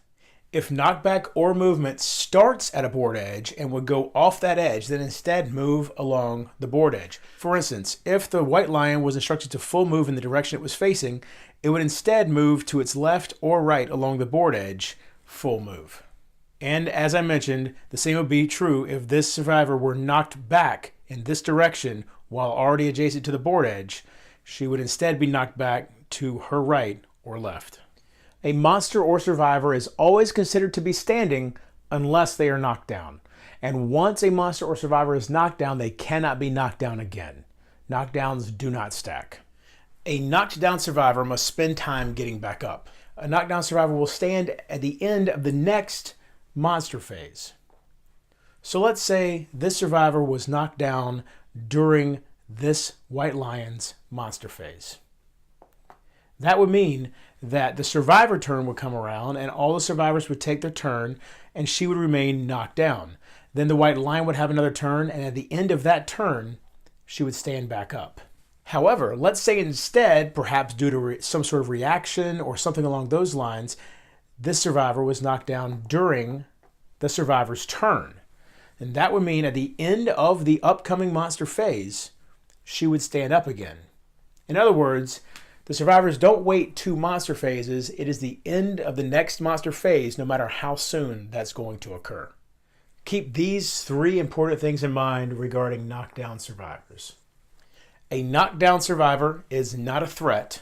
If knockback or movement starts at a board edge and would go off that edge, then instead move along the board edge. For instance, if the white lion was instructed to full move in the direction it was facing, it would instead move to its left or right along the board edge, full move. And as I mentioned, the same would be true if this survivor were knocked back in this direction while already adjacent to the board edge. She would instead be knocked back to her right or left. A monster or survivor is always considered to be standing unless they are knocked down. And once a monster or survivor is knocked down, they cannot be knocked down again. Knockdowns do not stack. A knocked down survivor must spend time getting back up. A knockdown survivor will stand at the end of the next monster phase. So let's say this survivor was knocked down during this white lion's monster phase. That would mean that the survivor turn would come around and all the survivors would take their turn and she would remain knocked down. Then the white lion would have another turn, and at the end of that turn, she would stand back up. However, let's say instead, perhaps due to some sort of reaction or something along those lines, this survivor was knocked down during the survivor's turn. And that would mean at the end of the upcoming monster phase, she would stand up again. In other words, the The survivors don't wait 2 monster phases. It is the end of the next monster phase, no matter how soon that's going to occur. Keep these 3 important things in mind regarding knockdown survivors. A knockdown survivor is not a threat.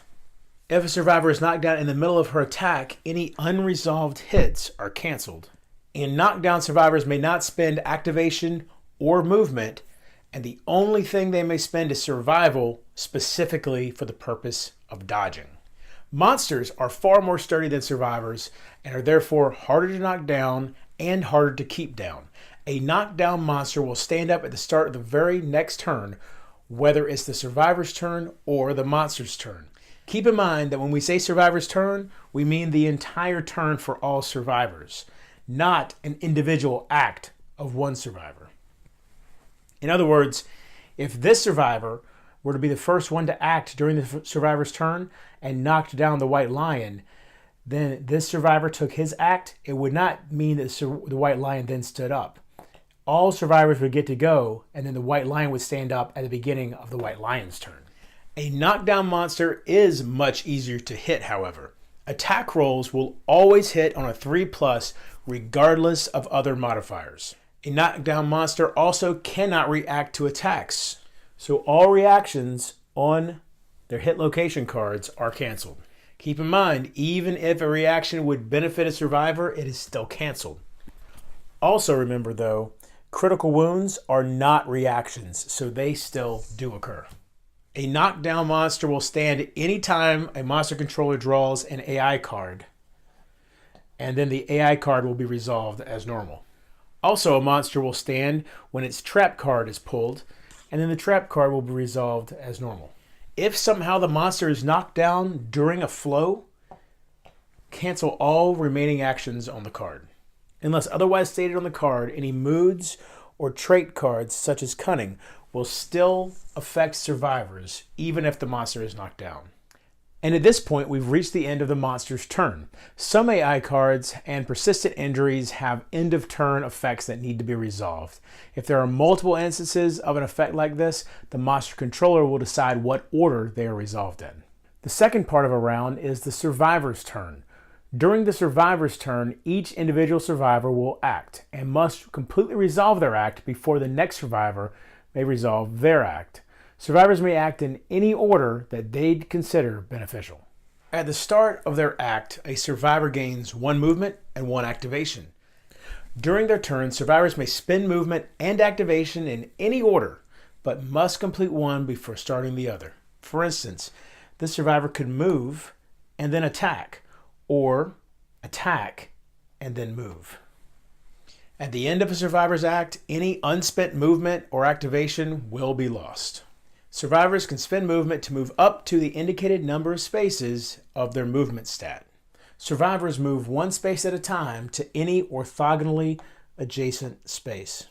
If a survivor is knocked down in the middle of her attack, any unresolved hits are canceled. And knockdown survivors may not spend activation or movement, and the only thing they may spend is survival, specifically for the purpose of dodging. Monsters are far more sturdy than survivors and are therefore harder to knock down and harder to keep down. A knockdown monster will stand up at the start of the very next turn, whether it's the survivor's turn or the monster's turn. Keep in mind that when we say survivor's turn, we mean the entire turn for all survivors, not an individual act of one survivor. In other words, if this survivor were to be the first one to act during the survivor's turn and knocked down the white lion, then this survivor took his act, it would not mean that the white lion then stood up. All survivors would get to go, and then the white lion would stand up at the beginning of the white lion's turn. A knockdown monster is much easier to hit, however. Attack rolls will always hit on a 3+, regardless of other modifiers. A knockdown monster also cannot react to attacks, so all reactions on their hit location cards are canceled. Keep in mind, even if a reaction would benefit a survivor, it is still canceled. Also remember though, critical wounds are not reactions, so they still do occur. A knockdown monster will stand anytime a monster controller draws an AI card, and then the AI card will be resolved as normal. Also, a monster will stand when its trap card is pulled, and then the trap card will be resolved as normal. If somehow the monster is knocked down during a flow, cancel all remaining actions on the card. Unless otherwise stated on the card, any moods or trait cards, such as cunning, will still affect survivors, even if the monster is knocked down. And at this point, we've reached the end of the monster's turn. Some AI cards and persistent injuries have end-of-turn effects that need to be resolved. If there are multiple instances of an effect like this, the monster controller will decide what order they are resolved in. The second part of a round is the survivor's turn. During the survivor's turn, each individual survivor will act and must completely resolve their act before the next survivor may resolve their act. Survivors may act in any order that they'd consider beneficial. At the start of their act, a survivor gains 1 movement and 1 activation. During their turn, survivors may spend movement and activation in any order, but must complete one before starting the other. For instance, this survivor could move and then attack, or attack and then move. At the end of a survivor's act, any unspent movement or activation will be lost. Survivors can spend movement to move up to the indicated number of spaces of their movement stat. Survivors move 1 space at a time to any orthogonally adjacent space.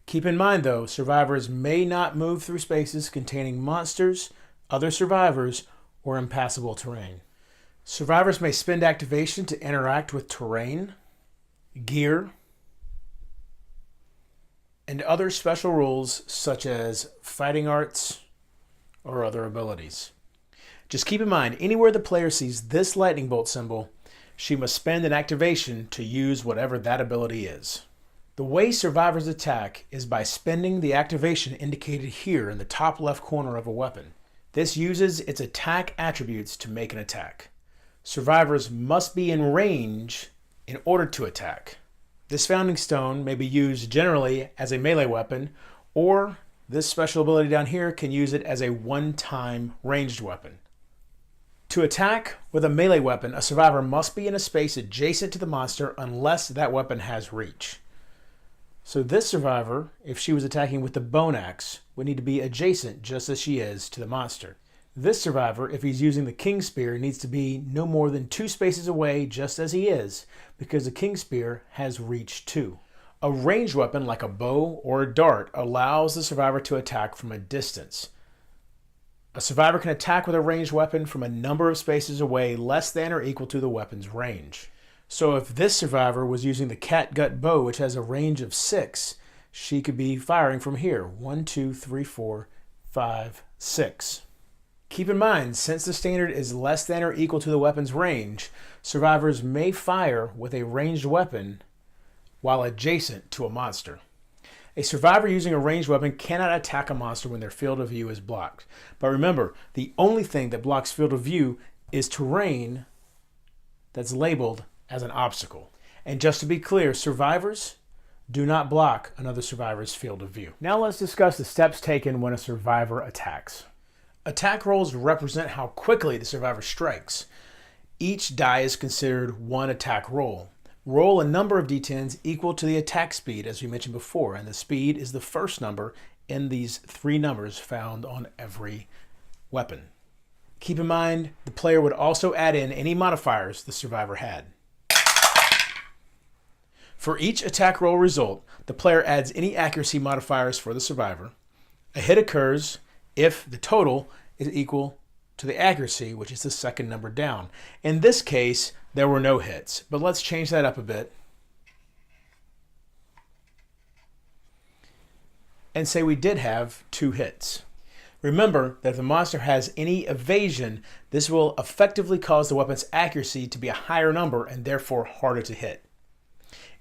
Keep in mind though, survivors may not move through spaces containing monsters, other survivors, or impassable terrain. Survivors may spend activation to interact with terrain, gear, and other special rules such as fighting arts or other abilities. Just keep in mind, anywhere the player sees this lightning bolt symbol, she must spend an activation to use whatever that ability is. The way survivors attack is by spending the activation indicated here in the top left corner of a weapon. This uses its attack attributes to make an attack. Survivors must be in range in order to attack. This founding stone may be used generally as a melee weapon, or this special ability down here can use it as a one-time ranged weapon. To attack with a melee weapon, a survivor must be in a space adjacent to the monster unless that weapon has reach. So this survivor, if she was attacking with the bone axe, would need to be adjacent just as she is to the monster. This survivor, if he's using the king spear, needs to be no more than 2 spaces away just as he is, because the king spear has reach 2. A ranged weapon like a bow or a dart allows the survivor to attack from a distance. A survivor can attack with a ranged weapon from a number of spaces away less than or equal to the weapon's range. So if this survivor was using the catgut bow, which has a range of 6, she could be firing from here. 1, 2, 3, 4, 5, 6. Keep in mind, since the standard is less than or equal to the weapon's range, survivors may fire with a ranged weapon while adjacent to a monster. A survivor using a ranged weapon cannot attack a monster when their field of view is blocked. But remember, the only thing that blocks field of view is terrain that's labeled as an obstacle. And just to be clear, survivors do not block another survivor's field of view. Now let's discuss the steps taken when a survivor attacks. Attack rolls represent how quickly the survivor strikes. Each die is considered one attack roll. Roll a number of d10s equal to the attack speed, as we mentioned before, and the speed is the first number in these three numbers found on every weapon. Keep in mind, the player would also add in any modifiers the survivor had. For each attack roll result, the player adds any accuracy modifiers for the survivor. A hit occurs if the total is equal to the accuracy, which is the second number down. In this case, there were no hits, but let's change that up a bit and say we did have 2 hits. Remember that if the monster has any evasion, this will effectively cause the weapon's accuracy to be a higher number and therefore harder to hit.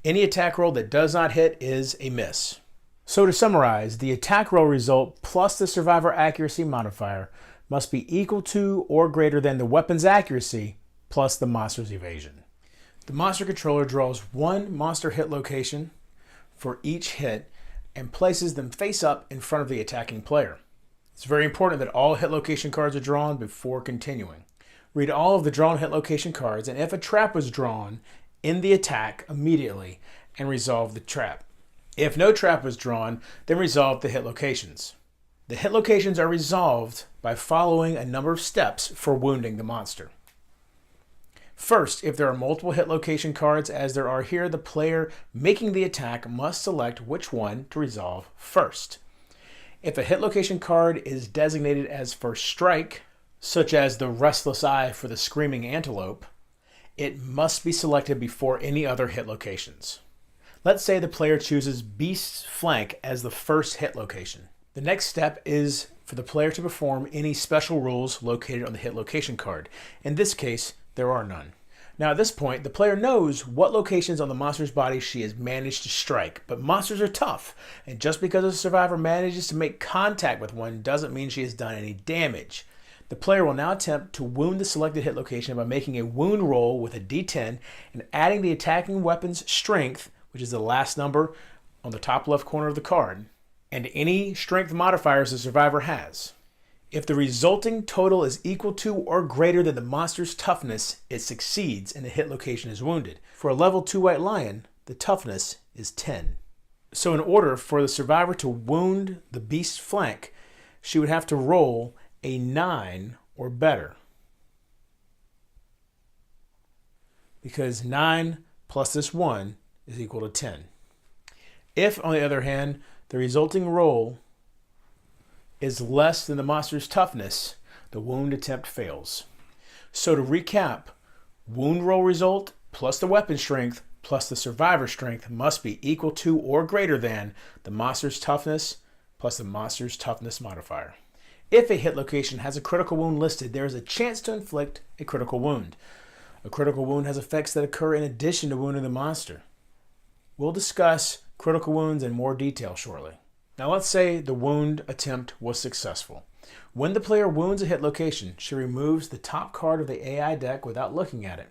Any attack roll that does not hit is a miss. So to summarize, the attack roll result plus the survivor accuracy modifier must be equal to or greater than the weapon's accuracy plus the monster's evasion. The monster controller draws 1 monster hit location for each hit and places them face up in front of the attacking player. It's very important that all hit location cards are drawn before continuing. Read all of the drawn hit location cards, and if a trap was drawn, end the attack immediately and resolve the trap. If no trap was drawn, then resolve the hit locations. The hit locations are resolved by following a number of steps for wounding the monster. First, if there are multiple hit location cards, as there are here, the player making the attack must select which one to resolve first. If a hit location card is designated as first strike, such as the Restless Eye for the Screaming Antelope, it must be selected before any other hit locations. Let's say the player chooses Beast's Flank as the first hit location. The next step is for the player to perform any special rules located on the hit location card. In this case, there are none. Now at this point, the player knows what locations on the monster's body she has managed to strike, but monsters are tough, and just because a survivor manages to make contact with one doesn't mean she has done any damage. The player will now attempt to wound the selected hit location by making a wound roll with a d10 and adding the attacking weapon's strength, which is the last number on the top left corner of the card, and any strength modifiers the survivor has. If the resulting total is equal to or greater than the monster's toughness, it succeeds and the hit location is wounded. For a level 2 White Lion, the toughness is 10. So in order for the survivor to wound the beast's flank, she would have to roll a 9 or better. Because 9 plus this 1 is equal to 10. If, on the other hand, the resulting roll is less than the monster's toughness, the wound attempt fails. So to recap, wound roll result plus the weapon strength plus the survivor strength must be equal to or greater than the monster's toughness plus the monster's toughness modifier. If a hit location has a critical wound listed, there is a chance to inflict a critical wound. A critical wound has effects that occur in addition to wounding the monster. We'll discuss critical wounds in more detail shortly. Now let's say the wound attempt was successful. When the player wounds a hit location, she removes the top card of the AI deck without looking at it.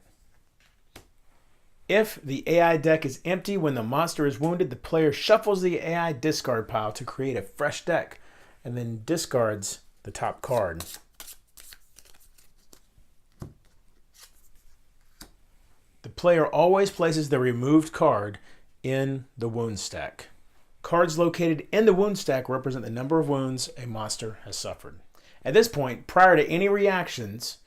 If the AI deck is empty when the monster is wounded, the player shuffles the AI discard pile to create a fresh deck and then discards the top card. The player always places the removed card in the wound stack. Cards located in the wound stack represent the number of wounds a monster has suffered. At this point, prior to any reactions,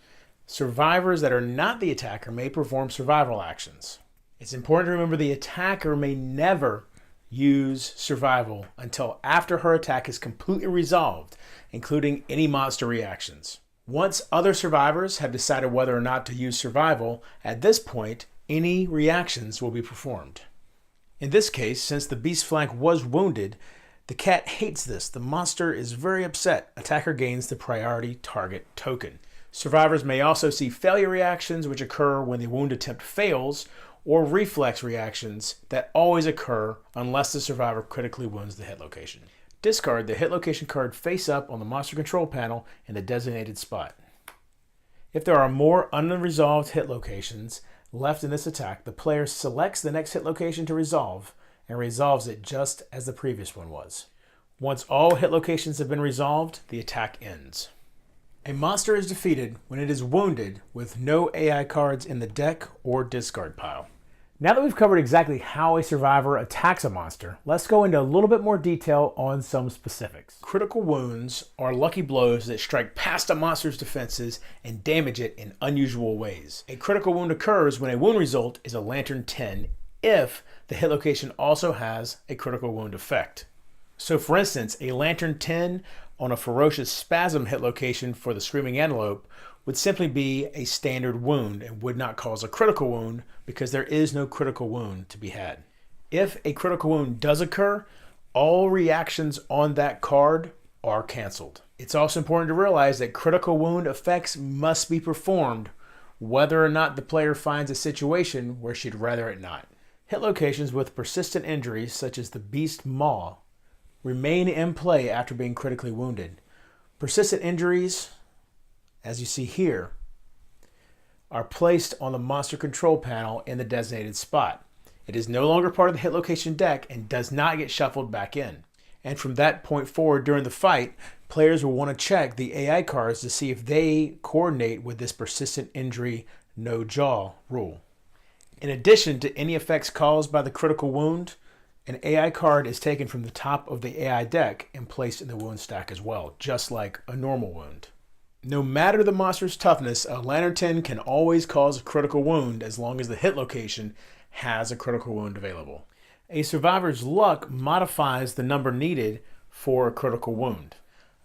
survivors that are not the attacker may perform survival actions. It's important to remember the attacker may never use survival until after her attack is completely resolved, including any monster reactions. Once other survivors have decided whether or not to use survival, at this point, any reactions will be performed. In this case, since the beast flank was wounded, The cat hates this. The monster is very upset. Attacker gains the priority target token. Survivors may also see failure reactions, which occur when the wound attempt fails, or reflex reactions that always occur unless the survivor critically wounds the hit location. Discard the hit location card face up on the monster control panel in the designated spot. If there are more unresolved hit locations left in this attack, the player selects the next hit location to resolve and resolves it just as the previous one was. Once all hit locations have been resolved, the attack ends. A monster is defeated when it is wounded with no AI cards in the deck or discard pile. Now that we've covered exactly how a survivor attacks a monster, let's go into a little bit more detail on some specifics. Critical wounds are lucky blows that strike past a monster's defenses and damage it in unusual ways. A critical wound occurs when a wound result is a Lantern 10 if the hit location also has a critical wound effect. So for instance, a Lantern 10 on a Ferocious Spasm hit location for the Screaming Antelope would simply be a standard wound and would not cause a critical wound because there is no critical wound to be had. If a critical wound does occur, all reactions on that card are canceled. It's also important to realize that critical wound effects must be performed whether or not the player finds a situation where she'd rather it not. Hit locations with persistent injuries such as the Beast Maw remain in play after being critically wounded. Persistent injuries, as you see here, are placed on the monster control panel in the designated spot. It is no longer part of the hit location deck and does not get shuffled back in. And from that point forward during the fight, players will want to check the AI cards to see if they coordinate with this persistent injury no jaw rule. In addition to any effects caused by the critical wound, an AI card is taken from the top of the AI deck and placed in the wound stack as well, just like a normal wound. No matter the monster's toughness, a Lantern 10 can always cause a critical wound as long as the hit location has a critical wound available. A survivor's luck modifies the number needed for a critical wound.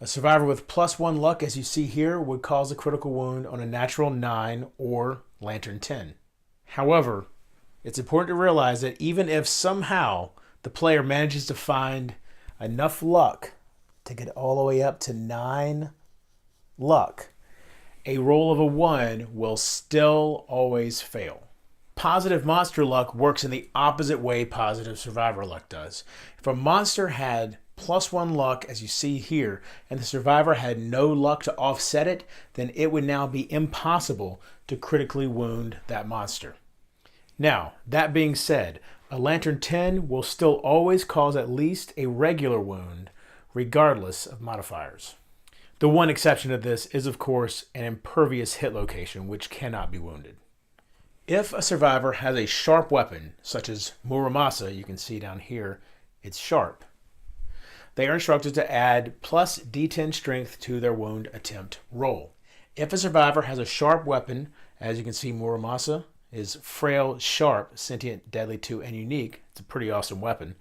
A survivor with +1 luck, as you see here, would cause a critical wound on a natural 9 or Lantern 10. However, it's important to realize that even if somehow the player manages to find enough luck to get all the way up to 9 luck, a roll of a 1 will still always fail. Positive monster luck works in the opposite way positive survivor luck does. If a monster had +1 luck, as you see here, and the survivor had no luck to offset it, then it would now be impossible to critically wound that monster. Now, that being said, a Lantern 10 will still always cause at least a regular wound, regardless of modifiers. The one exception to this is, of course, an Impervious hit location, which cannot be wounded. If a survivor has a sharp weapon, such as Muramasa, you can see down here, it's sharp, they are instructed to add plus D10 strength to their wound attempt roll. If a survivor has a sharp weapon, as you can see, Muramasa is frail, sharp, sentient, deadly 2, and unique. It's a pretty awesome weapon.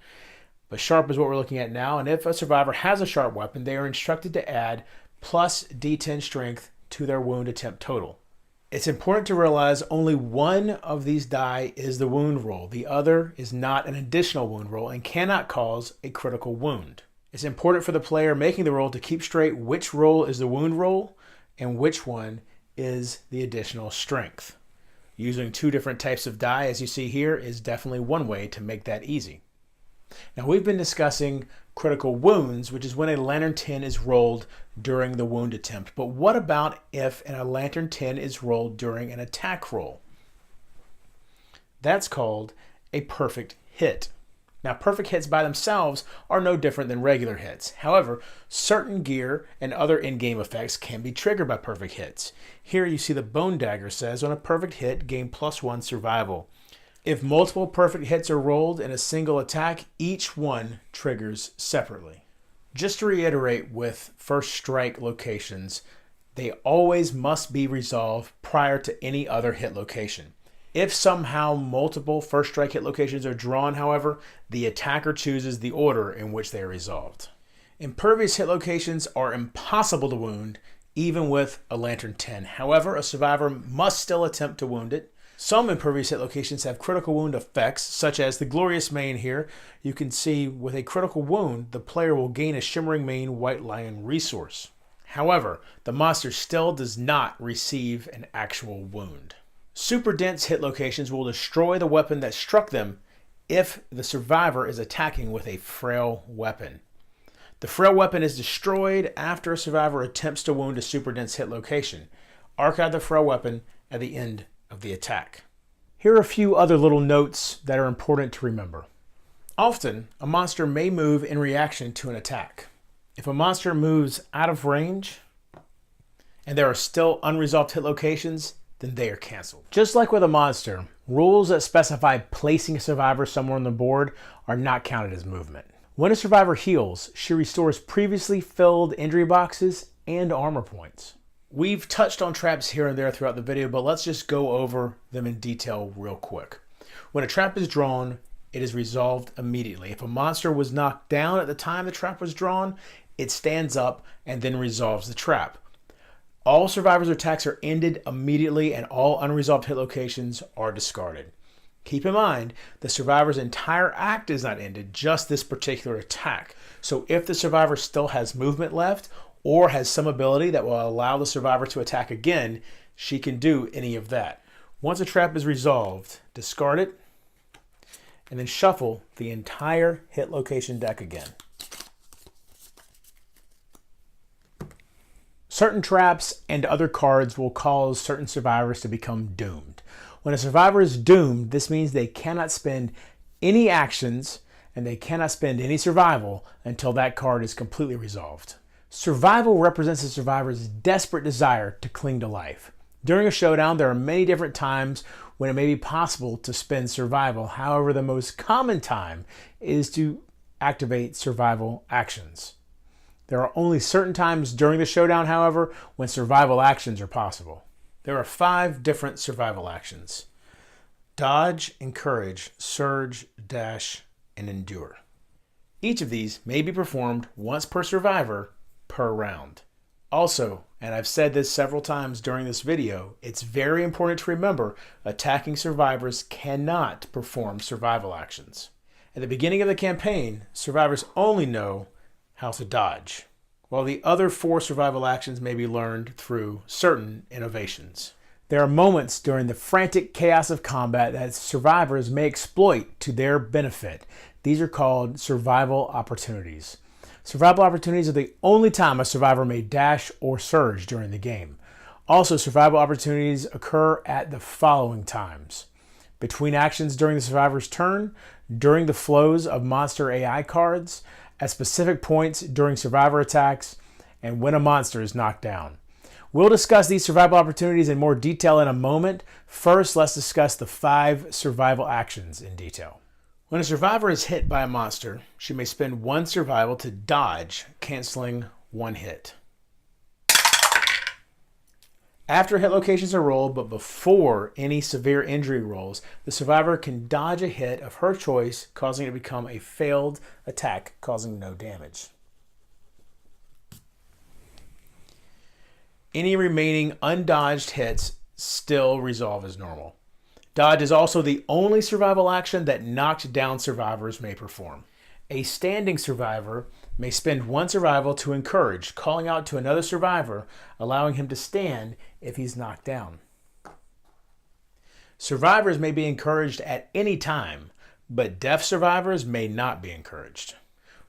But sharp is what we're looking at now, and if a survivor has a sharp weapon, they are instructed to add plus D10 strength to their wound attempt total. It's important to realize only one of these die is the wound roll. The other is not an additional wound roll and cannot cause a critical wound. It's important for the player making the roll to keep straight which roll is the wound roll and which one is the additional strength. Using 2 different types of die, as you see here, is definitely one way to make that easy. Now, we've been discussing critical wounds, which is when a Lantern 10 is rolled during the wound attempt. But what about if a Lantern 10 is rolled during an attack roll? That's called a perfect hit. Now, perfect hits by themselves are no different than regular hits. However, certain gear and other in-game effects can be triggered by perfect hits. Here you see the Bone Dagger says, on a perfect hit, gain +1 survival. If multiple perfect hits are rolled in a single attack, each one triggers separately. Just to reiterate with first strike locations, they always must be resolved prior to any other hit location. If somehow multiple first strike hit locations are drawn, however, the attacker chooses the order in which they are resolved. Impervious hit locations are impossible to wound, even with a Lantern 10. However, a survivor must still attempt to wound it. Some Impervious hit locations have critical wound effects, such as the Glorious Mane here. You can see with a critical wound, the player will gain a Shimmering Mane White Lion resource. However, the monster still does not receive an actual wound. Super dense hit locations will destroy the weapon that struck them if the survivor is attacking with a frail weapon. The frail weapon is destroyed after a survivor attempts to wound a super dense hit location. Archive the frail weapon at the end of the attack. Here are a few other little notes that are important to remember. Often, a monster may move in reaction to an attack. If a monster moves out of range and there are still unresolved hit locations, then they are canceled. Just like with a monster, rules that specify placing a survivor somewhere on the board are not counted as movement. When a survivor heals, she restores previously filled injury boxes and armor points. We've touched on traps here and there throughout the video, but let's just go over them in detail real quick. When a trap is drawn, it is resolved immediately. If a monster was knocked down at the time the trap was drawn, it stands up and then resolves the trap. All survivors' attacks are ended immediately and all unresolved hit locations are discarded. Keep in mind, the survivor's entire act is not ended, just this particular attack. So if the survivor still has movement left or has some ability that will allow the survivor to attack again, she can do any of that. Once a trap is resolved, discard it and then shuffle the entire hit location deck again. Certain traps and other cards will cause certain survivors to become doomed. When a survivor is doomed, this means they cannot spend any actions and they cannot spend any survival until that card is completely resolved. Survival represents a survivor's desperate desire to cling to life. During a showdown, there are many different times when it may be possible to spend survival. However, the most common time is to activate survival actions. There are only certain times during the showdown, however, when survival actions are possible. There are 5 different survival actions: dodge, encourage, surge, dash, and endure. Each of these may be performed once per survivor per round. Also, and I've said this several times during this video, it's very important to remember attacking survivors cannot perform survival actions. At the beginning of the campaign, survivors only know how to dodge, while the other 4 survival actions may be learned through certain innovations. There are moments during the frantic chaos of combat that survivors may exploit to their benefit. These are called survival opportunities. Survival opportunities are the only time a survivor may dash or surge during the game. Also, survival opportunities occur at the following times: between actions during the survivor's turn, during the flows of monster AI cards, at specific points during survivor attacks, and when a monster is knocked down. We'll discuss these survival opportunities in more detail in a moment. First, let's discuss the 5 survival actions in detail. When a survivor is hit by a monster, she may spend 1 survival to dodge, canceling 1 hit. After hit locations are rolled, but before any severe injury rolls, the survivor can dodge a hit of her choice, causing it to become a failed attack, causing no damage. Any remaining undodged hits still resolve as normal. Dodge is also the only survival action that knocked down survivors may perform. A standing survivor may spend 1 survival to encourage, calling out to another survivor, allowing him to stand if he's knocked down. Survivors may be encouraged at any time, but deaf survivors may not be encouraged.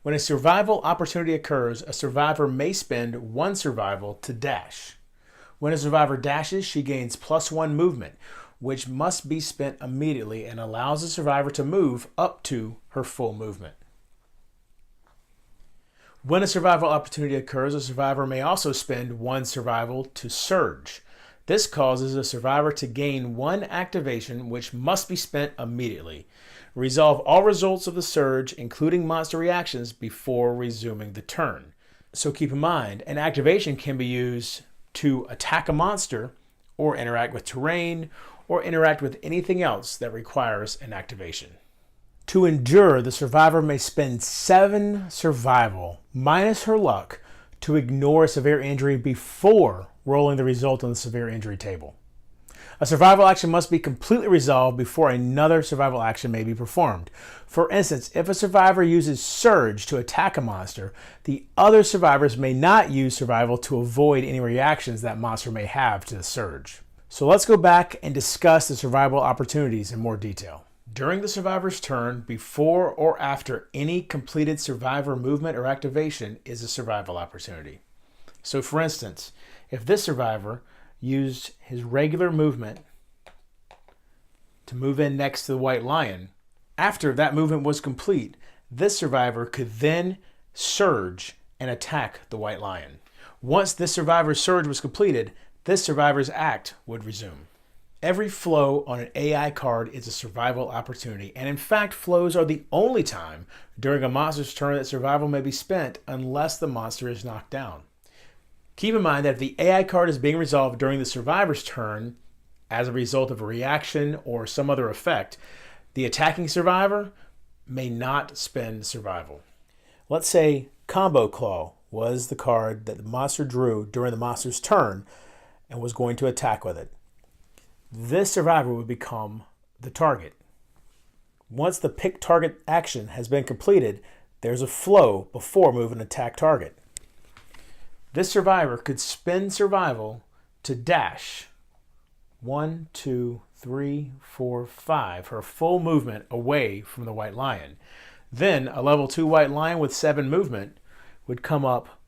When a survival opportunity occurs, a survivor may spend 1 survival to dash. When a survivor dashes, she gains +1 movement, which must be spent immediately and allows the survivor to move up to her full movement. When a survival opportunity occurs, a survivor may also spend 1 survival to surge. This causes a survivor to gain 1 activation, which must be spent immediately. Resolve all results of the surge, including monster reactions, before resuming the turn. So keep in mind, an activation can be used to attack a monster, or interact with terrain, or interact with anything else that requires an activation. To endure, the survivor may spend 7 survival minus her luck to ignore a severe injury before rolling the result on the severe injury table. A survival action must be completely resolved before another survival action may be performed. For instance, if a survivor uses Surge to attack a monster, the other survivors may not use survival to avoid any reactions that monster may have to the Surge. So let's go back and discuss the survival opportunities in more detail. During the survivor's turn, before or after any completed survivor movement or activation is a survival opportunity. So for instance, if this survivor used his regular movement to move in next to the white lion, after that movement was complete, this survivor could then surge and attack the white lion. Once this survivor's surge was completed, this survivor's act would resume. Every flow on an AI card is a survival opportunity, and in fact, flows are the only time during a monster's turn that survival may be spent unless the monster is knocked down. Keep in mind that if the AI card is being resolved during the survivor's turn as a result of a reaction or some other effect, the attacking survivor may not spend survival. Let's say Combo Claw was the card that the monster drew during the monster's turn and was going to attack with it. This survivor would become the target. Once the pick target action has been completed, there's a flow before moving attack target. This survivor could spend survival to dash 1, 2, 3, 4, 5, her full movement away from the white lion. Then a level 2 white lion with 7 movement would come up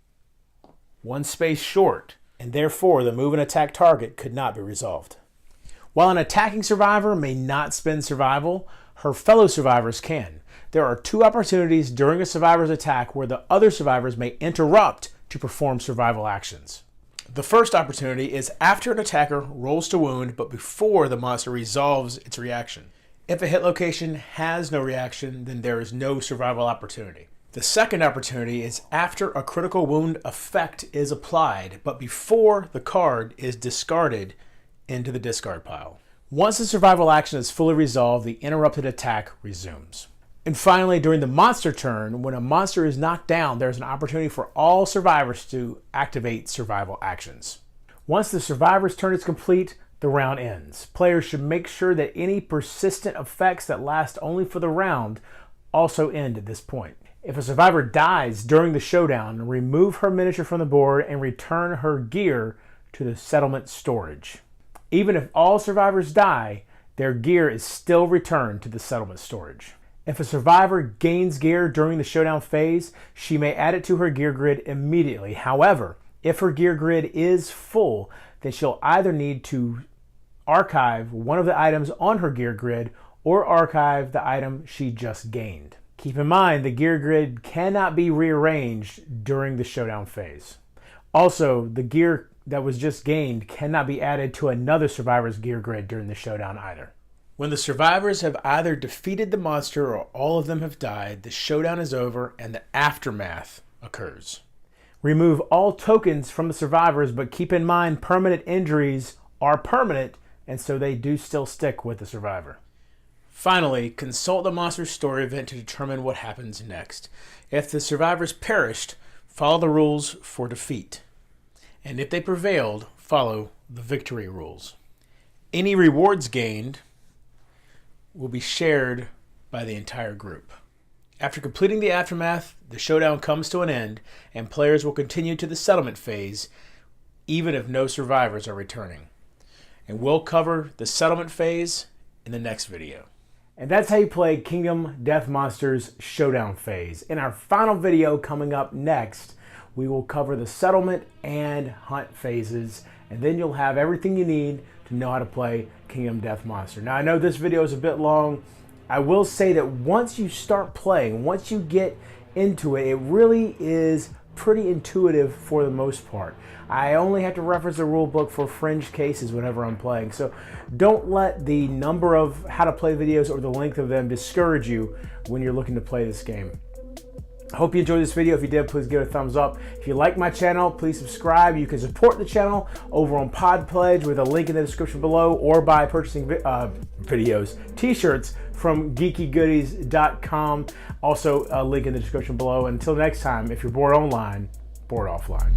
one space short, and therefore the move and attack target could not be resolved. While an attacking survivor may not spend survival, her fellow survivors can. There are 2 opportunities during a survivor's attack where the other survivors may interrupt to perform survival actions. The first opportunity is after an attacker rolls to wound, but before the monster resolves its reaction. If a hit location has no reaction, then there is no survival opportunity. The second opportunity is after a critical wound effect is applied, but before the card is discarded into the discard pile. Once the survival action is fully resolved, the interrupted attack resumes. And finally, during the monster turn, when a monster is knocked down, there's an opportunity for all survivors to activate survival actions. Once the survivor's turn is complete, the round ends. Players should make sure that any persistent effects that last only for the round also end at this point. If a survivor dies during the showdown, remove her miniature from the board and return her gear to the settlement storage. Even if all survivors die, their gear is still returned to the settlement storage. If a survivor gains gear during the showdown phase, she may add it to her gear grid immediately. However, if her gear grid is full, then she'll either need to archive one of the items on her gear grid or archive the item she just gained. Keep in mind, the gear grid cannot be rearranged during the showdown phase. Also, the gear that was just gained cannot be added to another survivor's gear grid during the showdown either. When the survivors have either defeated the monster or all of them have died, the showdown is over and the aftermath occurs. Remove all tokens from the survivors, but keep in mind permanent injuries are permanent, and so they do still stick with the survivor. Finally, consult the monster's story event to determine what happens next. If the survivors perished, follow the rules for defeat. And if they prevailed, follow the victory rules. Any rewards gained will be shared by the entire group. After completing the aftermath, the showdown comes to an end, and players will continue to the settlement phase, even if no survivors are returning. And we'll cover the settlement phase in the next video. And that's how you play Kingdom Death Monsters Showdown Phase. In our final video coming up next, we will cover the settlement and hunt phases, and then you'll have everything you need to know how to play Kingdom Death Monster. Now, I know this video is a bit long. I will say that once you start playing, once you get into it, it really is pretty intuitive for the most part. I only have to reference the rule book for fringe cases whenever I'm playing, so don't let the number of how to play videos or the length of them discourage you when you're looking to play this game. I hope you enjoyed this video. If you did, please give it a thumbs up. If you like my channel, please subscribe. You can support the channel over on PodPledge with a link in the description below, or by purchasing t-shirts from geekygoodies.com. Also a link in the description below. Until next time, if you're bored online, bored offline.